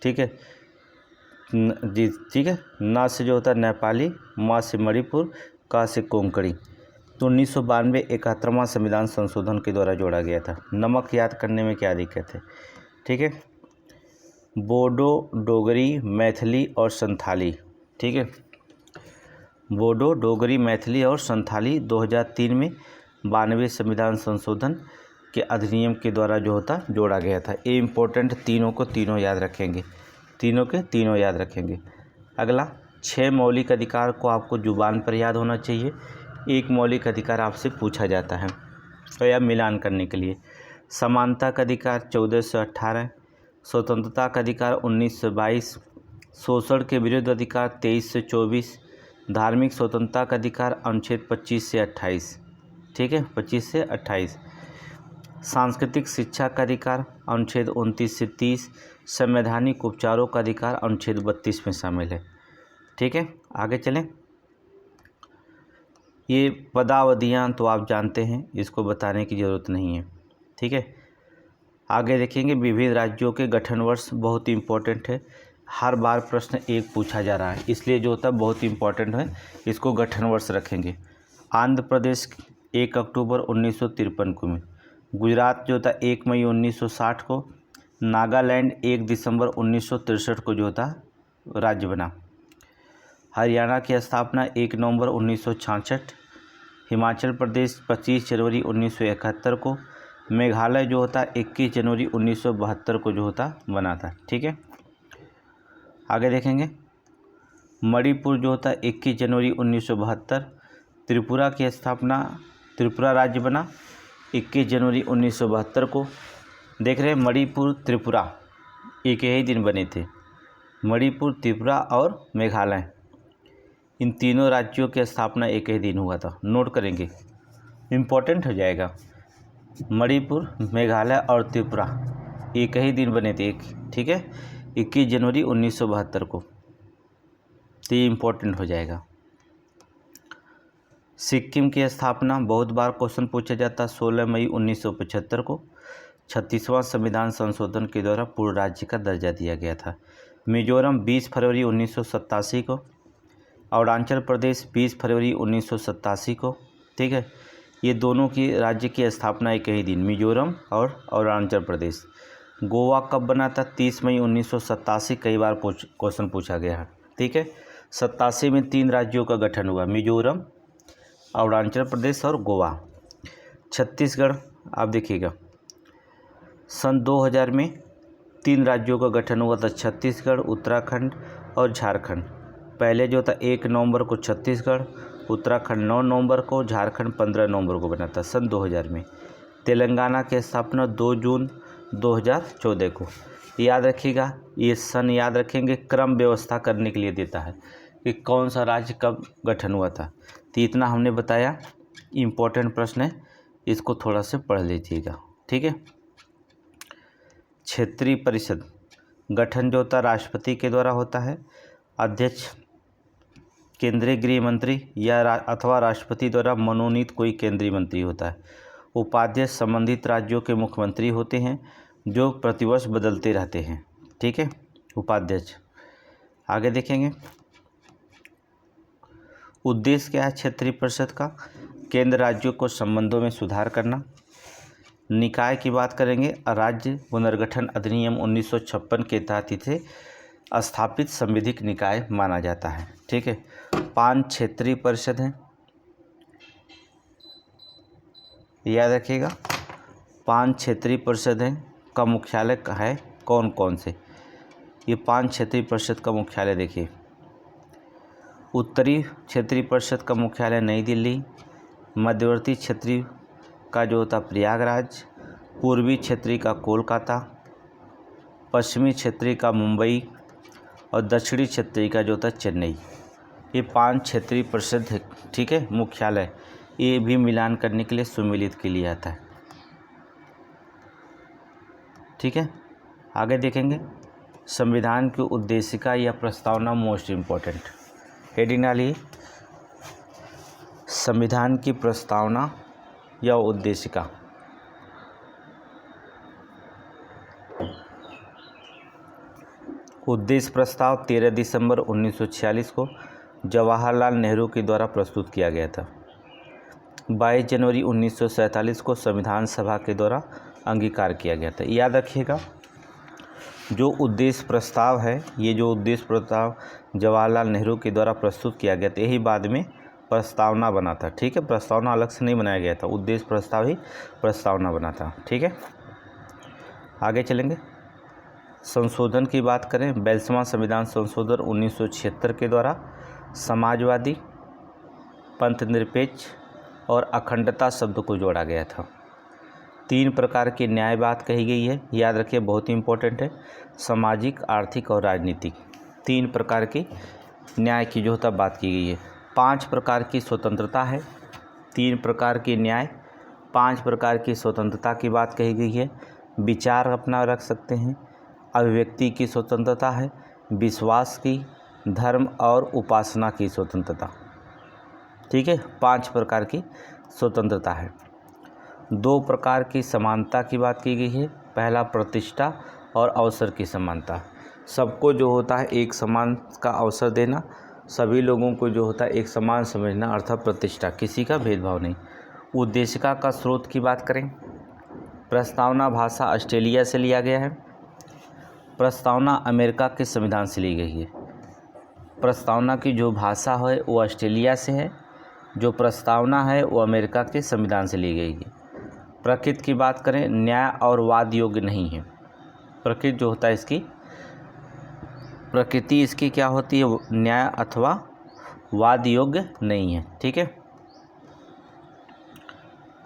ठीक है जी, ठीक है। ना से जो होता है नेपाली, माँ से मणिपुर, का से कोंकणी। तो 1992 71वां संविधान संशोधन के द्वारा जोड़ा गया था। नमक याद करने में क्या दिक्कत है, ठीक है। बोडो, डोगरी, मैथिली और संथाली, ठीक है। बोडो, डोगरी, मैथिली और संथाली 2003 में 92वें संविधान संशोधन के अधिनियम के द्वारा जो होता जोड़ा गया था। ये इम्पोर्टेंट, तीनों को तीनों याद रखेंगे, तीनों के तीनों याद रखेंगे। अगला, 6 मौलिक अधिकार को आपको जुबान पर याद होना चाहिए। एक मौलिक अधिकार आपसे पूछा जाता है तो या मिलान करने के लिए। समानता का अधिकार 1418, स्वतंत्रता का अधिकार 1922, शोषण के विरुद्ध अधिकार 23 से 24, धार्मिक स्वतंत्रता का अधिकार अनुच्छेद 25 से 28, ठीक है, 25 से 28, सांस्कृतिक शिक्षा का अधिकार अनुच्छेद 29 से 30, संवैधानिक उपचारों का अधिकार अनुच्छेद 32 में शामिल है, ठीक है। आगे चलें। ये पदावधियाँ तो आप जानते हैं, इसको बताने की ज़रूरत नहीं है, ठीक है। आगे देखेंगे, विविध राज्यों के गठन वर्ष बहुत इम्पोर्टेंट है। हर बार प्रश्न एक पूछा जा रहा है, इसलिए जो होता है बहुत इम्पोर्टेंट है, इसको गठन वर्ष रखेंगे। आंध्र प्रदेश 1 अक्टूबर 1953 को में, गुजरात जो होता 1 मई 1960 को, नागालैंड 1 दिसंबर 1963 को जो होता राज्य बना। हरियाणा की स्थापना 1 नवंबर 1966, हिमाचल प्रदेश 25 जनवरी 1971 को, मेघालय जो होता 21 जनवरी 1972 को जो होता बना था, ठीक है। आगे देखेंगे, मणिपुर जो होता 21 जनवरी 1972, त्रिपुरा की स्थापना, त्रिपुरा राज्य बना 21 जनवरी 1972 को। देख रहे हैं, मणिपुर त्रिपुरा एक ही दिन बने थे। मणिपुर, त्रिपुरा और मेघालय, इन तीनों राज्यों की स्थापना एक ही दिन हुआ था। नोट करेंगे, इम्पोर्टेंट हो जाएगा। मणिपुर, मेघालय और त्रिपुरा एक ही दिन बने थे, एक, ठीक है, 21 जनवरी 1972 को। तो ये इम्पोर्टेंट हो जाएगा। सिक्किम की स्थापना बहुत बार क्वेश्चन पूछा जाता, 16 मई 1975 को। 36वां संविधान संशोधन के द्वारा पूर्ण राज्य का दर्जा दिया गया था। मिजोरम 20 फरवरी 1987 को। अरुणाचल प्रदेश 20 फरवरी 1987 को, ठीक है। ये दोनों की राज्य की स्थापना एक ही दिन, मिजोरम और अरुणाचल प्रदेश। गोवा कब बना था? 30 मई 1987। कई बार क्वेश्चन पूछा गया है, ठीक है। 87 में 3 राज्यों का गठन हुआ, मिजोरम, अरुणाचल प्रदेश और गोवा। छत्तीसगढ़, आप देखिएगा, सन 2000 में 3 राज्यों का गठन हुआ था, छत्तीसगढ़, उत्तराखंड और झारखंड। पहले जो था 1 नवंबर को छत्तीसगढ़, उत्तराखंड 9 नवंबर को, झारखंड 15 नवंबर को बना था सन 2000 में। तेलंगाना की स्थापना 2 जून 2014 को। याद रखिएगा, ये सन याद रखेंगे, क्रम व्यवस्था करने के लिए देता है कि कौन सा राज्य कब गठन हुआ था। तो इतना हमने बताया, इम्पोर्टेंट प्रश्न है, इसको थोड़ा से पढ़ लीजिएगा, ठीक है। क्षेत्रीय परिषद गठन जो होता है राष्ट्रपति के द्वारा होता है। अध्यक्ष केंद्रीय गृह मंत्री या अथवा राष्ट्रपति द्वारा मनोनीत कोई केंद्रीय मंत्री होता है। उपाध्यक्ष संबंधित राज्यों के मुख्यमंत्री होते हैं जो प्रतिवर्ष बदलते रहते हैं, ठीक है, उपाध्यक्ष। आगे देखेंगे, उद्देश्य क्या है क्षेत्रीय परिषद का? केंद्र राज्यों को संबंधों में सुधार करना। निकाय की बात करेंगे, राज्य पुनर्गठन अधिनियम 1956 के तहत इसे स्थापित संवैधानिक निकाय माना जाता है, ठीक है। 5 क्षेत्रीय परिषद हैं, याद रखिएगा, 5 क्षेत्रीय परिषद हैं का मुख्यालय है कौन कौन से? ये 5 क्षेत्रीय परिषद का मुख्यालय देखिए। उत्तरी क्षेत्रीय परिषद का मुख्यालय नई दिल्ली, मध्यवर्ती क्षेत्रीय का जो होता प्रयागराज, पूर्वी क्षेत्रीय का कोलकाता, पश्चिमी क्षेत्रीय का मुंबई और दक्षिणी क्षेत्रीय का जो होता चेन्नई। ये 5 क्षेत्रीय परिषद है, ठीक है, मुख्यालय। ये भी मिलान करने के लिए सुमेलित के लिए आता है, ठीक है। आगे देखेंगे, संविधान की उद्देशिका या प्रस्तावना मोस्ट इम्पोर्टेंट। हेडिंग डालिए, संविधान की प्रस्तावना या उद्देशिका। उद्देश्य प्रस्ताव 13 दिसंबर 1946 को जवाहरलाल नेहरू के द्वारा प्रस्तुत किया गया था। 22 जनवरी 1947 को संविधान सभा के द्वारा अंगीकार किया गया था। याद रखिएगा, जो उद्देश्य प्रस्ताव है, ये जो उद्देश्य प्रस्ताव जवाहरलाल नेहरू के द्वारा प्रस्तुत किया गया था, यही बाद में प्रस्तावना बना था, ठीक है। प्रस्तावना अलग से नहीं बनाया गया था, उद्देश्य प्रस्ताव ही प्रस्तावना बना था, ठीक है। आगे चलेंगे, संशोधन की बात करें, 42वां संविधान संशोधन 1976 के द्वारा समाजवादी, पंथनिरपेक्ष और अखंडता शब्द को जोड़ा गया था। 3 प्रकार की न्याय बात कही गई है, याद रखिए, बहुत ही इंपॉर्टेंट है, सामाजिक, आर्थिक और राजनीतिक। 3 प्रकार की न्याय की जो होता बात की गई है। 5 प्रकार की स्वतंत्रता है, 3 प्रकार की न्याय, 5 प्रकार की स्वतंत्रता की बात कही गई है। विचार अपना रख सकते हैं, अभिव्यक्ति की स्वतंत्रता है, विश्वास की, धर्म और उपासना की स्वतंत्रता, ठीक है। 5 प्रकार की स्वतंत्रता है। 2 प्रकार की समानता की बात की गई है, पहला प्रतिष्ठा और अवसर की समानता। सबको जो होता है एक समान का अवसर देना, सभी लोगों को जो होता है एक समान समझना, अर्थात प्रतिष्ठा, किसी का भेदभाव नहीं। उद्देशिका का स्रोत की बात करें, प्रस्तावना भाषा ऑस्ट्रेलिया से लिया गया है, प्रस्तावना अमेरिका के संविधान से ली गई है। प्रस्तावना की जो भाषा है वो ऑस्ट्रेलिया से है, जो प्रस्तावना है वो अमेरिका के संविधान से ली गई है। प्रकृति की बात करें, न्याय और वाद योग्य नहीं है। प्रकृति जो होता है इसकी, प्रकृति इसकी क्या होती है, न्याय अथवा वाद योग्य नहीं है, ठीक है।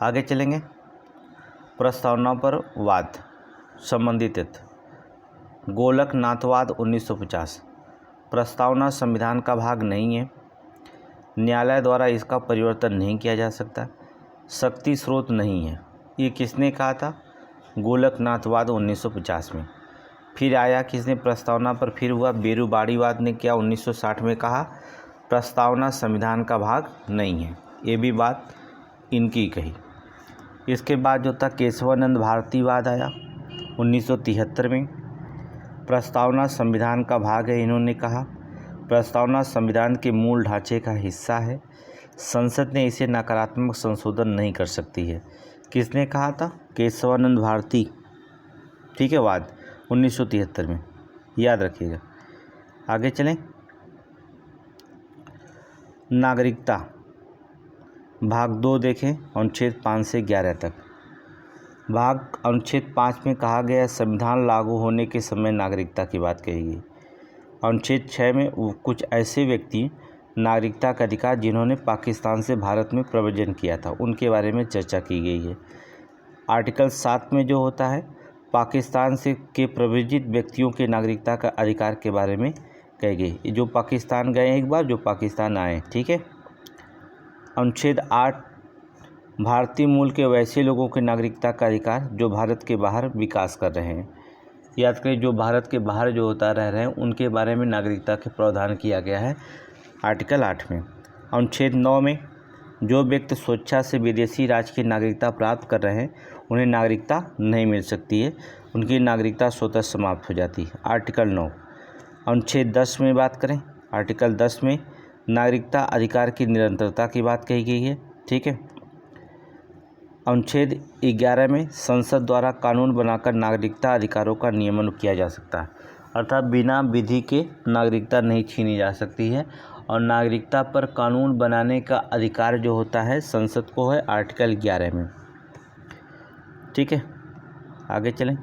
आगे चलेंगे, प्रस्तावना पर वाद संबंधित गोलकनाथवाद 1950। प्रस्तावना संविधान का भाग नहीं है, न्यायालय द्वारा इसका परिवर्तन नहीं किया जा सकता, शक्ति स्रोत नहीं है। ये किसने कहा था? गोलकनाथवाद 1950 में। फिर आया किसने प्रस्तावना पर, फिर हुआ बेरुबाड़ीवाद ने क्या 1960 में कहा प्रस्तावना संविधान का भाग नहीं है, ये भी बात इनकी कही। इसके बाद जो था केशवानंद भारतीवाद आया 1973 में, प्रस्तावना संविधान का भाग है, इन्होंने कहा। प्रस्तावना संविधान के मूल ढांचे का हिस्सा है। संसद ने इसे नकारात्मक संशोधन नहीं कर सकती है। किसने कहा था? केशवानंद भारती, ठीक है, वाद 1973 में, याद रखिएगा। आगे चलें। नागरिकता भाग 2 देखें, अनुच्छेद 5 से 11 तक। अनुच्छेद 5 में कहा गया है संविधान लागू होने के समय नागरिकता की बात कही गई। अनुच्छेद 6 में कुछ ऐसे व्यक्ति नागरिकता का अधिकार जिन्होंने पाकिस्तान से भारत में प्रव्रजन किया था उनके बारे में चर्चा की गई है। आर्टिकल 7 में जो होता है पाकिस्तान से के प्रव्रजित व्यक्तियों के नागरिकता का अधिकार के बारे में कही गई, जो पाकिस्तान गए एक बार, जो पाकिस्तान आए, ठीक है। अनुच्छेद 8 भारतीय मूल के वैसे लोगों के नागरिकता का अधिकार जो भारत के बाहर विकास कर रहे हैं। याद करें, जो भारत के बाहर जो होता रह रहे हैं उनके बारे में नागरिकता के प्रावधान किया गया है आर्टिकल 8 में। अनुच्छेद 9 में जो व्यक्ति स्वेच्छा से विदेशी राज्य की नागरिकता प्राप्त कर रहे हैं उन्हें नागरिकता नहीं मिल सकती है, उनकी नागरिकता स्वतः समाप्त हो जाती है। आर्टिकल 9। अनुच्छेद 10 में बात करें, आर्टिकल 10 में नागरिकता अधिकार की निरंतरता की बात कही गई है, ठीक है। अनुच्छेद 11 में संसद द्वारा कानून बनाकर नागरिकता अधिकारों का नियमन किया जा सकता है, अर्थात बिना विधि के नागरिकता नहीं छीनी जा सकती है और नागरिकता पर कानून बनाने का अधिकार जो होता है संसद को है आर्टिकल 11 में, ठीक है। आगे चलें।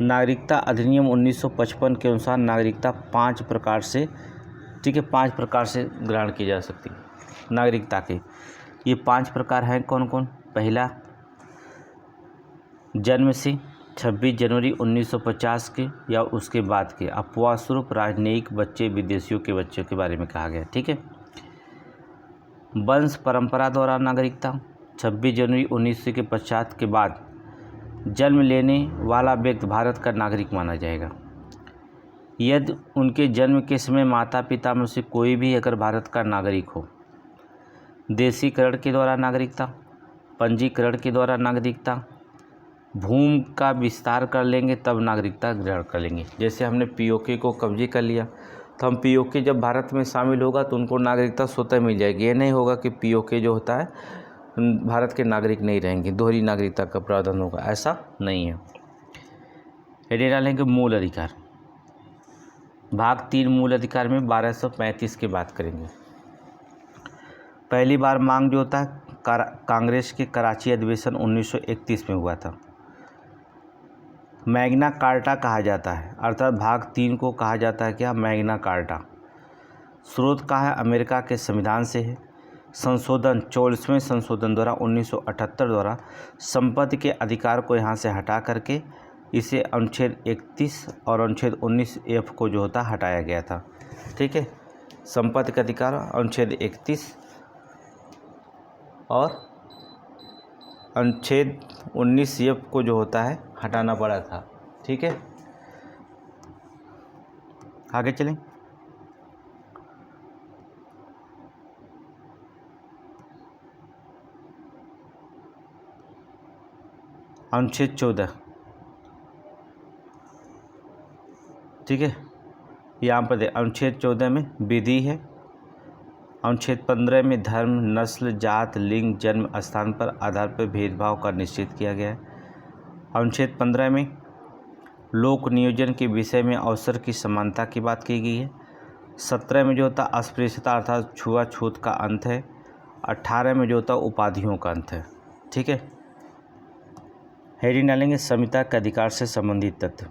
नागरिकता अधिनियम 1955 के अनुसार नागरिकता 5 प्रकार से, ठीक है, 5 प्रकार से ग्रहण की जा सकती है नागरिकता के। ये 5 प्रकार हैं कौन कौन? पहला, जन्म से 26 जनवरी 1950 के या उसके बाद के अपवाद स्वरूप राजनयिक बच्चे, विदेशियों के बच्चों के बारे में कहा गया, ठीक है। वंश परंपरा द्वारा नागरिकता 26 जनवरी 1900 के पश्चात के बाद जन्म लेने वाला व्यक्ति भारत का नागरिक माना जाएगा यदि उनके जन्म के समय माता पिता में से कोई भी अगर भारत का नागरिक हो। देशीकरण के द्वारा नागरिकता, पंजीकरण के द्वारा नागरिकता, भूमि का विस्तार कर लेंगे तब नागरिकता ग्रहण कर लेंगे। जैसे हमने पीओके को कब्जे कर लिया तो हम पीओके जब भारत में शामिल होगा तो उनको नागरिकता स्वतः मिल जाएगी। ये नहीं होगा कि पीओके जो होता है भारत के नागरिक नहीं रहेंगे, दोहरी नागरिकता का प्रावधान होगा, ऐसा नहीं है। हेडिंग डालेंगे मूल अधिकार। भाग 3 मूल अधिकार में 1235 की बात करेंगे। पहली बार मांग जो होता है कांग्रेस के कराची अधिवेशन 1931 में हुआ था। मैग्ना कार्टा कहा जाता है, अर्थात भाग 3 को कहा जाता है क्या? Magna carta. स्रोत कहा है? अमेरिका के संविधान से है। संशोधन 44वें संशोधन द्वारा 1978 द्वारा संपत्ति के अधिकार को यहाँ से हटा करके इसे अनुच्छेद 31 और अनुच्छेद 19F को जो होता हटाया गया था, ठीक है। संपत्ति का अधिकार अनुच्छेद 31 और अनुच्छेद 19F को जो होता है हटाना पड़ा था, ठीक है। आगे चलें। अनुच्छेद 14, ठीक है, यहाँ पर अनुच्छेद 14 में विधि है। अनुच्छेद 15 में धर्म, नस्ल, जात, लिंग, जन्म स्थान पर आधार पर भेदभाव का निश्चित किया गया है। अनुच्छेद 15 में लोक नियोजन के विषय में अवसर की समानता की बात की गई है। 17 में जो होता अस्पृश्यता अर्थात छुआछूत का अंत है। 18 में जो होता उपाधियों का अंत है, ठीक है। हेडिंग डालेंगे समता के अधिकार से संबंधित तथ्य।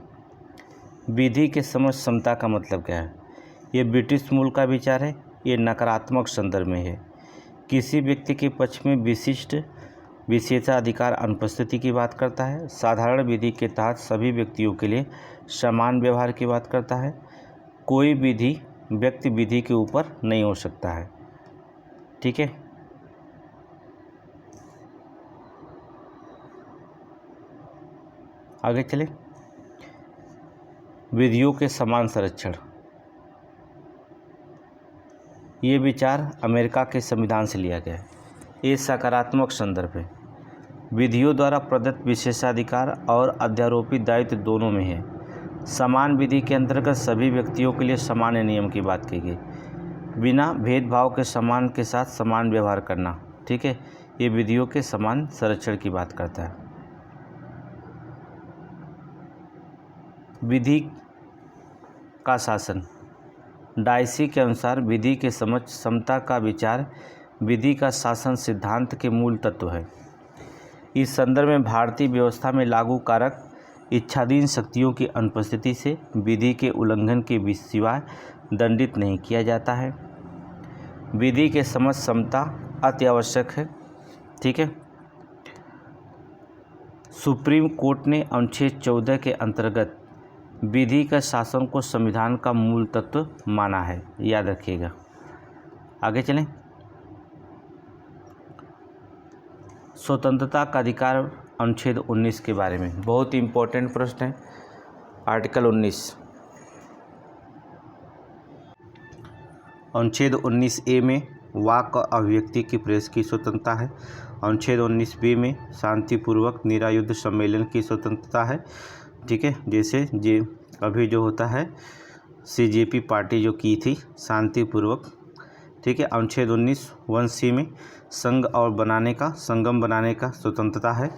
विधि के समझ समता का मतलब क्या है? ये ब्रिटिश मूल का विचार है। ये नकारात्मक संदर्भ में है। किसी व्यक्ति के पक्ष में विशिष्ट विशेषाधिकार अनुपस्थिति की बात करता है। साधारण विधि के तहत सभी व्यक्तियों के लिए समान व्यवहार की बात करता है। कोई व्यक्ति विधि के ऊपर नहीं हो सकता है, ठीक है। आगे चले। विधियों के समान संरक्षण। ये विचार अमेरिका के संविधान से लिया गया है। ये सकारात्मक संदर्भ है। विधियों द्वारा प्रदत्त विशेषाधिकार और अध्यारोपित दायित्व दोनों में है। समान विधि के अंतर्गत सभी व्यक्तियों के लिए सामान्य नियम की बात की गई। बिना भेदभाव के समान के साथ समान व्यवहार करना, ठीक है, ये विधियों के समान संरक्षण की बात करता है। विधि का शासन, डायसी के अनुसार विधि के समक्ष समता का विचार विधि का शासन सिद्धांत के मूल तत्व है। इस संदर्भ में भारतीय व्यवस्था में लागू कारक इच्छाधीन शक्तियों की अनुपस्थिति से विधि के उल्लंघन के सिवाय दंडित नहीं किया जाता है। विधि के समक्ष समता अति आवश्यक है, ठीक है। सुप्रीम कोर्ट ने अनुच्छेद 14 के अंतर्गत विधि का शासन को संविधान का मूल तत्व माना है, याद रखिएगा। आगे चलें। स्वतंत्रता का अधिकार, अनुच्छेद 19 के बारे में बहुत ही इम्पोर्टेंट प्रश्न है। आर्टिकल 19, अनुच्छेद 19A में वाक और अभिव्यक्ति की प्रेस की स्वतंत्रता है। अनुच्छेद 19B में शांतिपूर्वक निरायुध सम्मेलन की स्वतंत्रता है, ठीक है। जैसे अभी जो होता है CJP पार्टी जो की थी शांतिपूर्वक, ठीक है। अनुच्छेद 19(1)C में संघ और संगम बनाने का स्वतंत्रता है।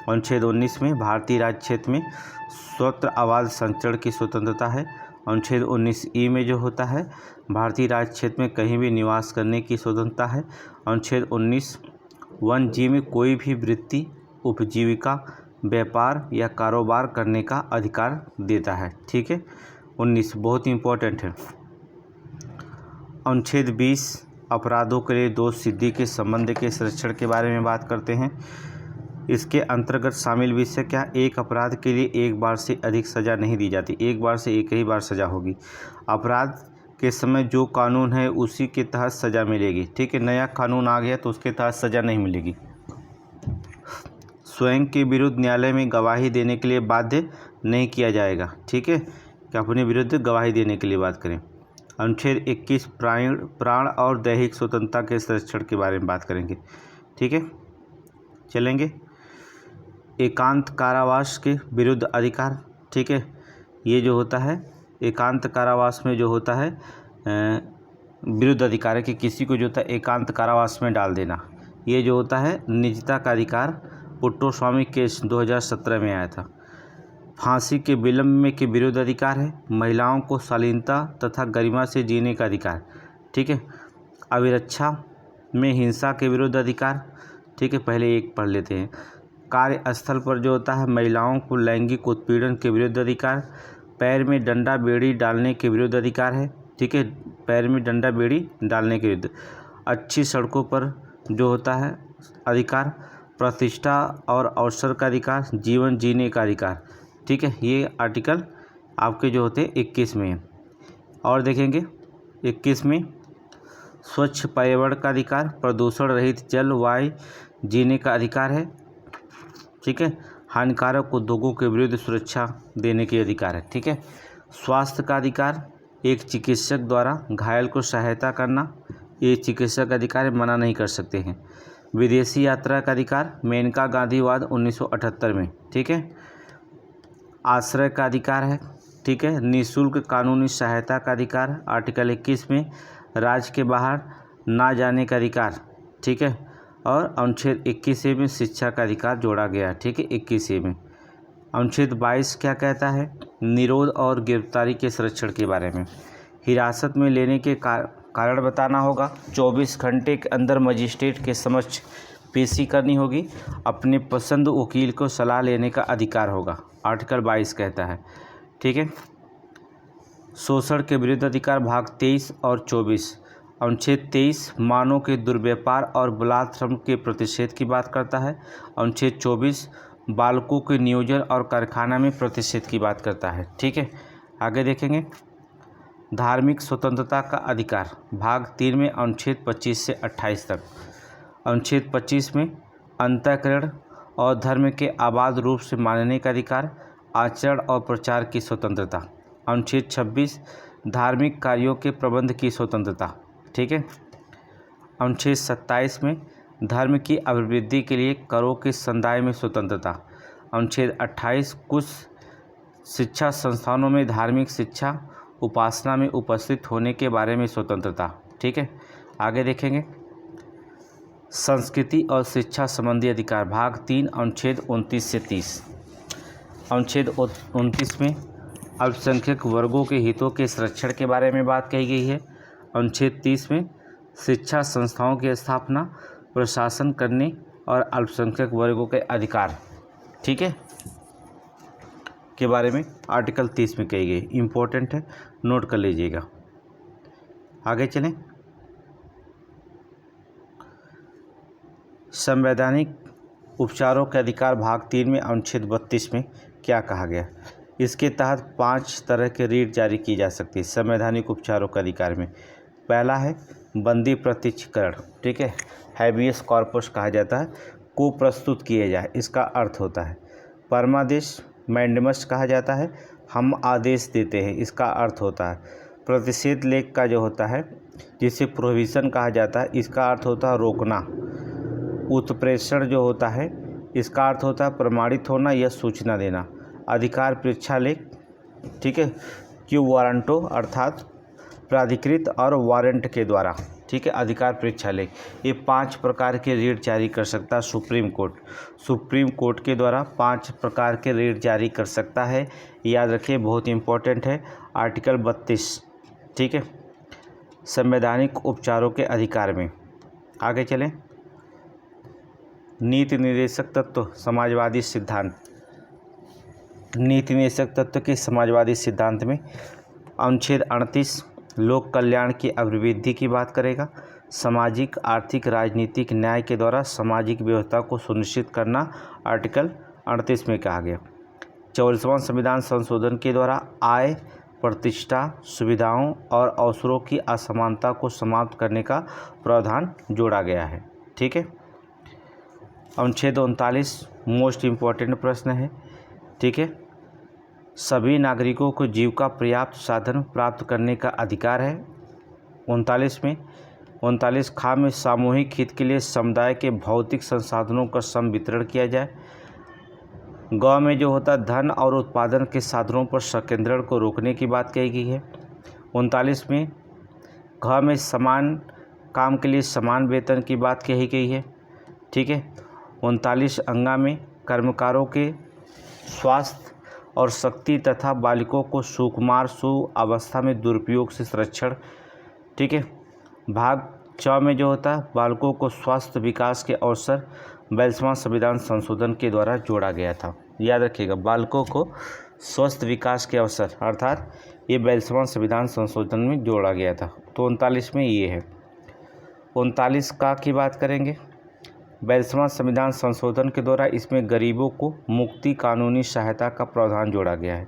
अनुच्छेद 19 में भारतीय राज्य क्षेत्र में स्वतंत्र आवाज़ संचरण की स्वतंत्रता है। अनुच्छेद 19E में जो होता है भारतीय राज्य क्षेत्र में कहीं भी निवास करने की स्वतंत्रता है। अनुच्छेद 19(1)G में कोई भी वृत्ति, उपजीविका, व्यापार या कारोबार करने का अधिकार देता है, ठीक है। 19 बहुत इम्पोर्टेंट है। अनुच्छेद 20 अपराधों के लिए दोष सिद्धि के संबंध के संरक्षण के बारे में बात करते हैं। इसके अंतर्गत शामिल विषय क्या, एक अपराध के लिए एक बार से अधिक सज़ा नहीं दी जाती, एक बार से एक ही बार सज़ा होगी। अपराध के समय जो कानून है उसी के तहत सज़ा मिलेगी, ठीक है। नया कानून आ गया तो उसके तहत सज़ा नहीं मिलेगी। स्वयं के विरुद्ध न्यायालय में गवाही देने के लिए बाध्य नहीं किया जाएगा, ठीक है, कि अपने विरुद्ध गवाही देने के लिए बात करें। अनुच्छेद 21 प्राण और दैहिक स्वतंत्रता के संरक्षण के बारे में बात करेंगे, ठीक है। चलेंगे। एकांत कारावास के विरुद्ध अधिकार, ठीक है। ये जो होता है एकांत कारावास में जो होता है विरुद्ध अधिकार है कि किसी को जो होता है एकांत कारावास में डाल देना। ये जो होता है निजता का अधिकार, पुट्टोस्वामी केस 2017 में आया था। फांसी के विलंब में के विरुद्ध अधिकार है। महिलाओं को शालीनता तथा गरिमा से जीने का अधिकार, ठीक है। अभिरक्षा में हिंसा के विरुद्ध अधिकार, ठीक है। पहले एक पढ़ लेते हैं। कार्यस्थल पर जो होता है महिलाओं को लैंगिक उत्पीड़न के विरुद्ध अधिकार। पैर में डंडा बेड़ी डालने के विरुद्ध अधिकार है, ठीक है। पैर में डंडा बेड़ी डालने के विरुद्ध। अच्छी सड़कों पर जो होता है अधिकार। प्रतिष्ठा और अवसर का अधिकार। जीवन जीने का अधिकार, ठीक है। ये आर्टिकल आपके जो होते 21 में है। और देखेंगे 21 में स्वच्छ पर्यावरण का अधिकार, प्रदूषण रहित जल वायु जीने का अधिकार है, ठीक है। हानिकारक उद्योगों के विरुद्ध सुरक्षा देने के अधिकार है, ठीक है। स्वास्थ्य का अधिकार, एक चिकित्सक द्वारा घायल को सहायता करना, ये चिकित्सक अधिकार मना नहीं कर सकते हैं। विदेशी यात्रा का अधिकार, मेनका गांधीवाद 1978 में, ठीक है। आश्रय का अधिकार है, ठीक है। निःशुल्क कानूनी सहायता का अधिकार, आर्टिकल 21 में राज्य के बाहर ना जाने का अधिकार, ठीक है। और अनुच्छेद 21A में शिक्षा का अधिकार जोड़ा गया, ठीक है। 21A में अनुच्छेद 22 क्या कहता है, निरोध और गिरफ्तारी के संरक्षण के बारे में। हिरासत में लेने के कारण बताना होगा। 24 घंटे के अंदर मजिस्ट्रेट के समक्ष पेशी करनी होगी। अपने पसंद वकील को सलाह लेने का अधिकार होगा, आर्टिकल 22 कहता है, ठीक है। शोषण के विरुद्ध अधिकार, भाग 23 और 24। अनुच्छेद 23 मानव के दुर्व्यापार और बलात्कार के प्रतिषेध की बात करता है। अनुच्छेद 24 बालकों के नियोजन और कारखाना में प्रतिषेध की बात करता है, ठीक है। आगे देखेंगे। धार्मिक स्वतंत्रता का अधिकार, भाग 3 में अनुच्छेद 25 से 28 तक। अनुच्छेद 25 में अंतःकरण और धर्म के आबाद रूप से मानने का अधिकार, आचरण और प्रचार की स्वतंत्रता। अनुच्छेद 26 धार्मिक कार्यों के प्रबंध की स्वतंत्रता, ठीक है। अनुच्छेद 27 में धर्म की अभिवृद्धि के लिए करों के संदाय में स्वतंत्रता। अनुच्छेद 28 कुछ शिक्षा संस्थानों में धार्मिक शिक्षा उपासना में उपस्थित होने के बारे में स्वतंत्रता। ठीक है, आगे देखेंगे। संस्कृति और शिक्षा संबंधी अधिकार, भाग 3, अनुच्छेद 29 से 30। अनुच्छेद 29 में अल्पसंख्यक वर्गों के हितों के संरक्षण के बारे में बात कही गई है। अनुच्छेद 30 में शिक्षा संस्थाओं की स्थापना, प्रशासन करने और अल्पसंख्यक वर्गों के अधिकार, ठीक है, के बारे में आर्टिकल 30 में कही गई। इम्पोर्टेंट है, नोट कर लीजिएगा। आगे चलें। संवैधानिक उपचारों के अधिकार, भाग 3 में अनुच्छेद 32 में क्या कहा गया? इसके तहत 5 तरह के रीट जारी की जा सकती है संवैधानिक उपचारों के अधिकार में। पहला है बंदी प्रत्यक्षीकरण, ठीक है, हैबियस कॉर्पस कहा जाता है, को प्रस्तुत किए जाए, इसका अर्थ होता है। परमादेश मैंडेमस कहा जाता है, हम आदेश देते हैं, इसका अर्थ होता है। प्रतिषेध लेख का जो होता है, जिसे प्रोहिबिशन कहा जाता है, इसका अर्थ होता है रोकना। उत्प्रेषण जो होता है, इसका अर्थ होता है प्रमाणित होना या सूचना देना। अधिकार परीक्षा लेख, ठीक है, क्यू वारंटो अर्थात प्राधिकृत और वारंट के द्वारा, ठीक है, अधिकार परीक्षा लेख। ये 5 प्रकार के रीट जारी कर सकता है सुप्रीम कोर्ट। सुप्रीम कोर्ट के द्वारा 5 प्रकार के रीट जारी कर सकता है, याद रखिए, बहुत इंपॉर्टेंट है। आर्टिकल 32, ठीक है, संवैधानिक उपचारों के अधिकार में। आगे चलें। नीति निर्देशक तत्व समाजवादी सिद्धांत। नीति निर्देशक तत्व के समाजवादी सिद्धांत में अनुच्छेद 38 लोक कल्याण की अभिवृद्धि की बात करेगा। सामाजिक, आर्थिक, राजनीतिक न्याय के द्वारा सामाजिक व्यवस्था को सुनिश्चित करना, आर्टिकल 38 में कहा गया। 44वां संविधान संशोधन के द्वारा आय, प्रतिष्ठा, सुविधाओं और अवसरों की असमानता को समाप्त करने का प्रावधान जोड़ा गया है, ठीक है। अनुच्छेद 39 मोस्ट इम्पॉर्टेंट प्रश्न है, ठीक है, सभी नागरिकों को जीविका पर्याप्त साधन प्राप्त करने का अधिकार है। 39 खा में सामूहिक हित के लिए समुदाय के भौतिक संसाधनों का सम वितरण किया जाए। गाँव में जो होता है धन और उत्पादन के साधनों पर संकेंद्रण को रोकने की बात कही गई है। 39 में गाँव में समान काम के लिए समान वेतन की बात कही गई है, ठीक है। 39 अंगा में कर्मकारों के स्वास्थ्य और शक्ति तथा बालिकों को सुकुमार अवस्था में दुरुपयोग से संरक्षण, ठीक है। भाग 6 में जो होता है बालकों को स्वास्थ्य विकास के अवसर 42वां संविधान संशोधन के द्वारा जोड़ा गया था। याद रखिएगा, बालकों को स्वस्थ विकास के अवसर अर्थात ये 42वां संविधान संशोधन में जोड़ा गया था। तो 39 में ये है। 39 का की बात करेंगे। 42वां संविधान संशोधन के द्वारा इसमें गरीबों को मुक्ति, कानूनी सहायता का प्रावधान जोड़ा गया है।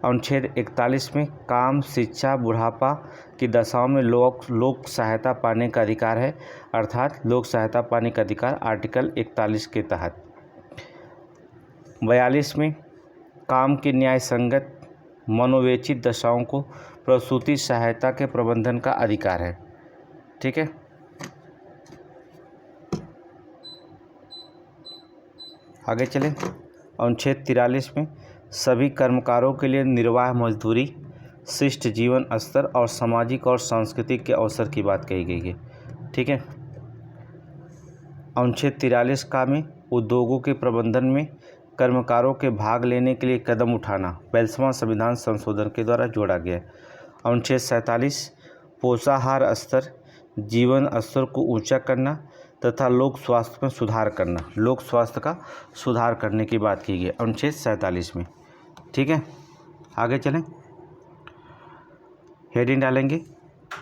अनुच्छेद 41 में काम, शिक्षा, बुढ़ापा की दशाओं में लोक सहायता पाने का अधिकार है, अर्थात लोक सहायता पाने का अधिकार आर्टिकल 41 के तहत। 42 में काम की न्याय संगत मनोवेचित दशाओं को प्रसूति सहायता के प्रबंधन का अधिकार है, ठीक है। आगे चलें। अनुच्छेद 43 में सभी कर्मकारों के लिए निर्वाह मजदूरी, शिष्ट जीवन स्तर और सामाजिक और सांस्कृतिक के अवसर की बात कही गई है, ठीक है। अनुच्छेद 43 का में उद्योगों के प्रबंधन में कर्मकारों के भाग लेने के लिए कदम उठाना 42वां संविधान संशोधन के द्वारा जोड़ा गया। अनुच्छेद 47 पोषाहार स्तर, जीवन स्तर को ऊंचा करना तथा लोक स्वास्थ्य में सुधार करना, लोक स्वास्थ्य का सुधार करने की बात की गई अनुच्छेद 47 में, ठीक है। आगे चलें। हेडिंग डालेंगे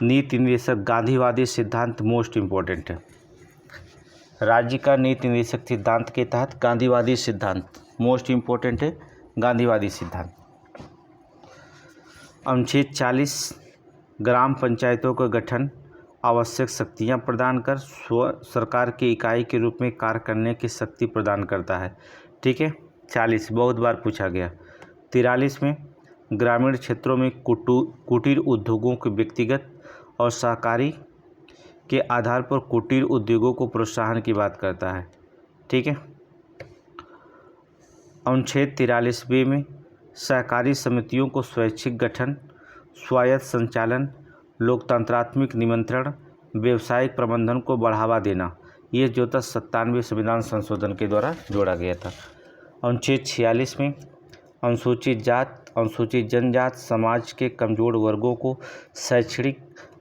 नीति निर्देशक गांधीवादी सिद्धांत मोस्ट इम्पोर्टेंट है। राज्य का नीति निर्देशक सिद्धांत के तहत गांधीवादी सिद्धांत मोस्ट इम्पोर्टेंट है। गांधीवादी सिद्धांत अनुच्छेद 40 ग्राम पंचायतों का गठन, आवश्यक शक्तियाँ प्रदान कर स्व सरकार की इकाई के रूप में कार्य करने की शक्ति प्रदान करता है, ठीक है। 40 बहुत बार पूछा गया। 43 में ग्रामीण क्षेत्रों में कुटीर उद्योगों के व्यक्तिगत और सहकारी के आधार पर कुटीर उद्योगों को प्रोत्साहन की बात करता है, ठीक है। अनुच्छेद 43 बी में सहकारी समितियों को स्वैच्छिक गठन, स्वायत्त संचालन, लोकतंत्रात्मक नियंत्रण, व्यावसायिक प्रबंधन को बढ़ावा देना, ये जो था 97वें संविधान संशोधन के द्वारा जोड़ा गया था। अनुच्छेद 46 में अनुसूचित जात, अनुसूचित जनजात समाज के कमजोर वर्गों को शैक्षणिक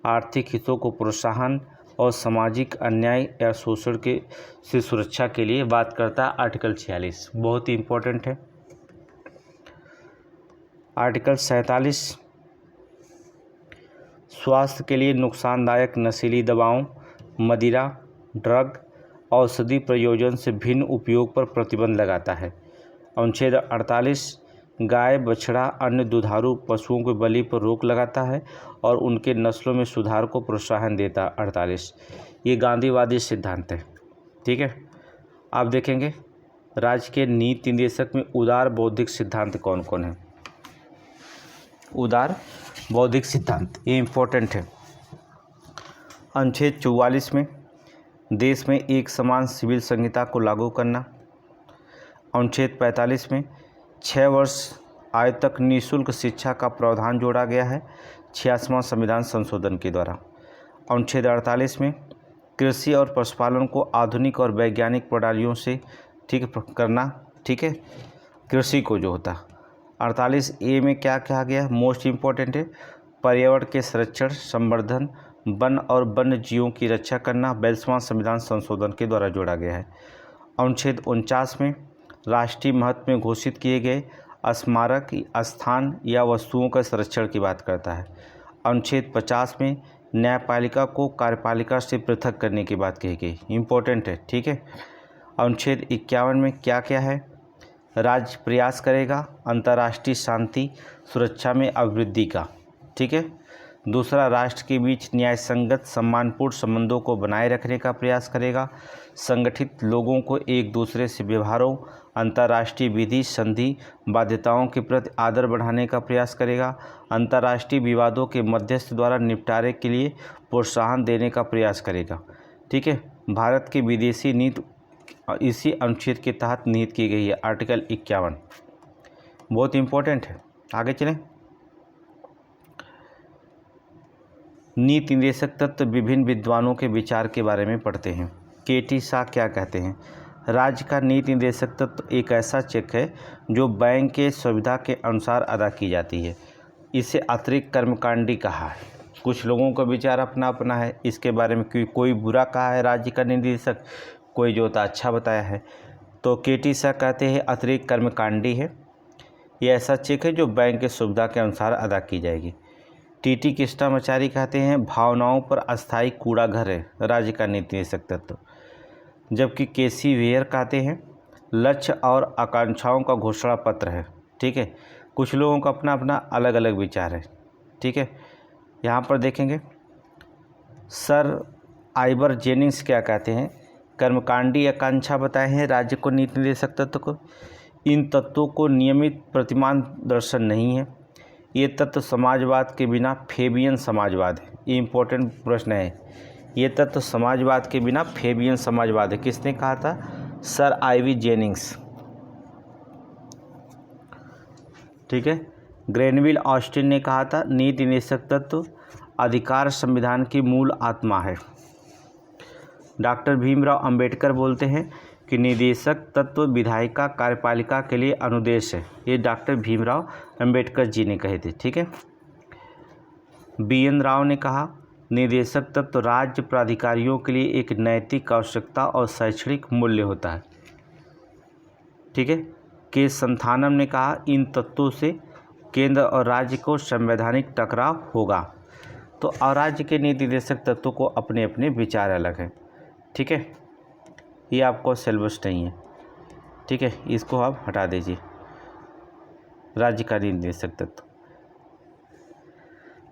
आर्थिक हितों को प्रोत्साहन और सामाजिक अन्याय या शोषण के से सुरक्षा के लिए बात करता है। आर्टिकल 46 बहुत ही इम्पोर्टेंट है। आर्टिकल 47 स्वास्थ्य के लिए नुकसानदायक नशीली दवाओं, मदिरा, ड्रग, औषधि प्रयोजन से भिन्न उपयोग पर प्रतिबंध लगाता है। अनुच्छेद 48 गाय, बछड़ा, अन्य दुधारू पशुओं के बलि पर रोक लगाता है और उनके नस्लों में सुधार को प्रोत्साहन देता है। 48 ये गांधीवादी सिद्धांत है। ठीक है, आप देखेंगे राज्य के नीति निर्देशक में उदार बौद्धिक सिद्धांत कौन कौन है। उदार बौद्धिक सिद्धांत ये इम्पोर्टेंट है। अनुच्छेद 44 में देश में एक समान सिविल संहिता को लागू करना। अनुच्छेद 45 में 6 वर्ष आयु तक निःशुल्क शिक्षा का प्रावधान जोड़ा गया है 86वां संविधान संशोधन के द्वारा। अनुच्छेद 48 में कृषि और पशुपालन को आधुनिक और वैज्ञानिक प्रणालियों से करना। ठीक है, कृषि को जो होता 48A में क्या कहा गया, मोस्ट इम्पोर्टेंट है, पर्यावरण के संरक्षण, संवर्धन, वन और वन्य जीवों की रक्षा करना 42वां संविधान संशोधन के द्वारा जोड़ा गया है। अनुच्छेद 49 में राष्ट्रीय महत्व में घोषित किए गए स्मारक, स्थान या वस्तुओं का संरक्षण की बात करता है। अनुच्छेद 50 में न्यायपालिका को कार्यपालिका से पृथक करने की बात कही गई, इम्पोर्टेंट है। ठीक है, अनुच्छेद 51 में क्या क्या है, राज्य प्रयास करेगा अंतर्राष्ट्रीय शांति सुरक्षा में अभिवृद्धि का। ठीक है, दूसरा राष्ट्र के बीच न्यायसंगत सम्मानपूर्ण संबंधों को बनाए रखने का प्रयास करेगा, संगठित लोगों को एक दूसरे से व्यवहारों, अंतर्राष्ट्रीय विधि संधि बाध्यताओं के प्रति आदर बढ़ाने का प्रयास करेगा, अंतर्राष्ट्रीय विवादों के मध्यस्थ द्वारा निपटारे के लिए प्रोत्साहन देने का प्रयास करेगा। ठीक है, भारत की विदेशी नीति इसी अनुच्छेद के तहत निहित की गई है। आर्टिकल 51 बहुत इम्पोर्टेंट है। आगे चलें। नीति निर्देशक तत्व विभिन्न विद्वानों के विचार के बारे में पढ़ते हैं। केटी शाह क्या कहते हैं, राज्य का नीति निर्देशक तत्व एक ऐसा चेक है जो बैंक के सुविधा के अनुसार अदा की जाती है। इसे अतिरिक्त कर्मकांडी कहा है। कुछ लोगों का विचार अपना अपना है इसके बारे में, कोई बुरा कहा है राज्य का नीति निर्देशक, कोई जो होता अच्छा बताया है। तो केटी शाह कहते हैं अतिरिक्त कर्मकांडी है, ये ऐसा चेक है जो बैंक के सुविधा के अनुसार अदा की जाएगी। टीटी कृष्णामाचारी कहते हैं भावनाओं पर अस्थायी कूड़ा घर है राज्य का नीति निर्देशक तत्व। जबकि केसी वेयर कहते हैं लक्ष्य और आकांक्षाओं का घोषणा पत्र है। ठीक है, कुछ लोगों का अपना अपना अलग अलग विचार है। ठीक है, यहाँ पर देखेंगे सर आइवर जेनिंग्स क्या कहते हैं, कर्मकांडी आकांक्षा बताए हैं राज्य को नीति निर्देशक तत्व को। इन तत्वों को नियमित प्रतिमान दर्शन नहीं है। ये तत्व समाजवाद के बिना फेबियन समाजवाद है। ये इम्पोर्टेंट प्रश्न है। ये तत्व समाजवाद के बिना फेबियन समाजवाद है। किसने कहा था, सर आईवी जेनिंग्स। ठीक है, ग्रेनविल ऑस्टिन ने कहा था नीति निर्देशक तत्व अधिकार संविधान की मूल आत्मा है। डॉक्टर भीमराव अंबेडकर बोलते हैं कि निर्देशक तत्व विधायिका कार्यपालिका के लिए अनुदेश है। ये डॉक्टर भीमराव अंबेडकर जी ने कहे थे। ठीक है, BN राव ने कहा निर्देशक तत्व राज्य प्राधिकारियों के लिए एक नैतिक आवश्यकता और शैक्षणिक मूल्य होता है। ठीक है, के संथानम ने कहा इन तत्वों से केंद्र और राज्य को संवैधानिक टकराव होगा। तो और राज्य के नीति निर्देशक तत्वों को अपने अपने विचार अलग हैं। ठीक है, ये आपको सिलेबस नहीं है। ठीक है, इसको आप हटा दीजिए, राज्य का निर्देशक तत्व।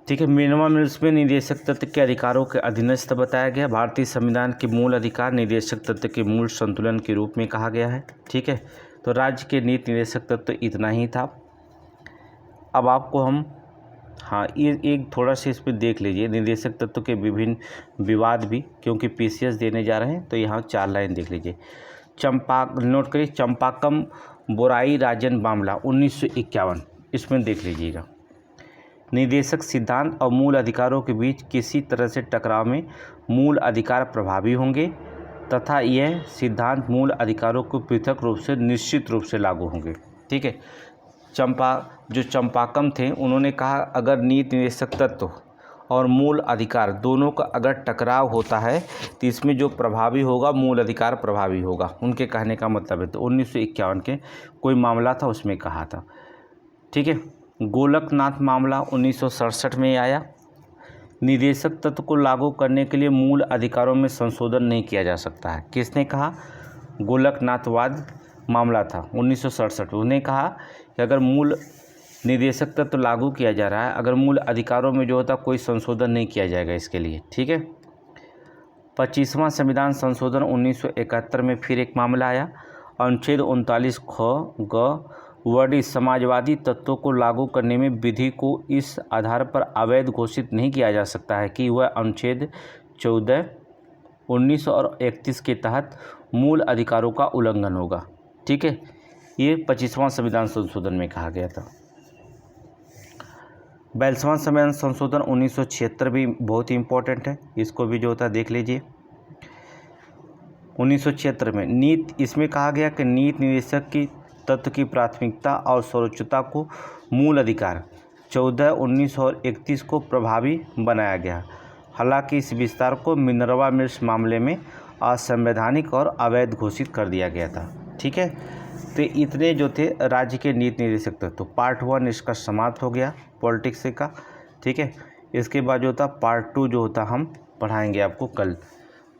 ठीक है, मिनिमम मिल्स में निर्देशक तत्व के अधिकारों के अधीनस्थ बताया गया। भारतीय संविधान के मूल अधिकार निर्देशक तत्व के मूल संतुलन के रूप में कहा गया है। ठीक है, तो राज्य के नीति निर्देशक तत्व इतना ही था। अब आपको हम ये एक थोड़ा सा इस पर देख लीजिए निर्देशक तत्व के विभिन्न विवाद भी, क्योंकि PCS देने जा रहे हैं तो यहाँ 4 लाइन देख लीजिए। नोट करिए, चंपाकम बोराई राजन मामला 1951। इसमें देख लीजिएगा। निदेशक सिद्धांत और मूल अधिकारों के बीच किसी तरह से टकराव में मूल अधिकार प्रभावी होंगे तथा यह सिद्धांत मूल अधिकारों को पृथक रूप से निश्चित रूप से लागू होंगे। ठीक है, चंपाकम थे, उन्होंने कहा अगर नीति निदेशक तत्व और मूल अधिकार दोनों का अगर टकराव होता है तो इसमें जो प्रभावी होगा मूल अधिकार प्रभावी होगा। उनके कहने का मतलब है, तो 1951 के कोई मामला था उसमें कहा था। ठीक है, गोलकनाथ मामला 1967 में आया। निदेशक तत्व को लागू करने के लिए मूल अधिकारों में संशोधन नहीं किया जा सकता है। किसने कहा? गोलकनाथवाद मामला था 1967। उन्होंने कहा कि अगर मूल निदेशक तत्व लागू किया जा रहा है, अगर मूल अधिकारों में जो होता कोई संशोधन नहीं किया जाएगा इसके लिए। ठीक है, 25वां संविधान संशोधन 1971 में फिर एक मामला आया। अनुच्छेद 39 ख ग वर्डी समाजवादी तत्वों को लागू करने में विधि को इस आधार पर अवैध घोषित नहीं किया जा सकता है कि वह अनुच्छेद 14, 19 और 31 के तहत मूल अधिकारों का उल्लंघन होगा। ठीक है, ये 25वां संविधान संशोधन में कहा गया था। 42वां संविधान संशोधन 1976 भी बहुत ही इम्पोर्टेंट है, इसको भी जो होता है देख लीजिए। 1976 में इसमें कहा गया कि नीति निदेशक की तत्व की प्राथमिकता और सर्वोच्चता को मूल अधिकार 14, 19 और 31 को प्रभावी बनाया गया। हालांकि इस विस्तार को मिनर्वा मिल्स मामले में असंवैधानिक और अवैध घोषित कर दिया गया था। ठीक है, तो इतने जो थे राज्य के नीति निदेशक तत्व। तो पार्ट 1 इसका समाप्त हो गया पॉलिटिक्स का। ठीक है, इसके बाद जो होता पार्ट 2 जो होता हम पढ़ाएंगे आपको कल।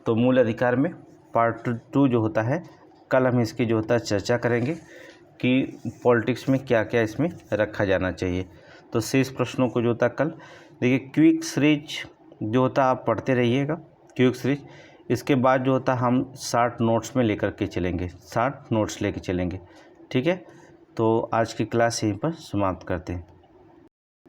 तो मूल अधिकार में पार्ट 2 जो होता है कल हम इसकी जो होता है चर्चा करेंगे कि पॉलिटिक्स में क्या क्या इसमें रखा जाना चाहिए। तो शेष प्रश्नों को जो होता कल देखिए। क्विक सीरीज जो होता आप पढ़ते रहिएगा, क्विक सीरीज। इसके बाद जो होता हम शार्ट नोट्स में लेकर के चलेंगे, शार्ट नोट्स लेके चलेंगे। ठीक है, तो आज की क्लास यहीं पर समाप्त करते हैं।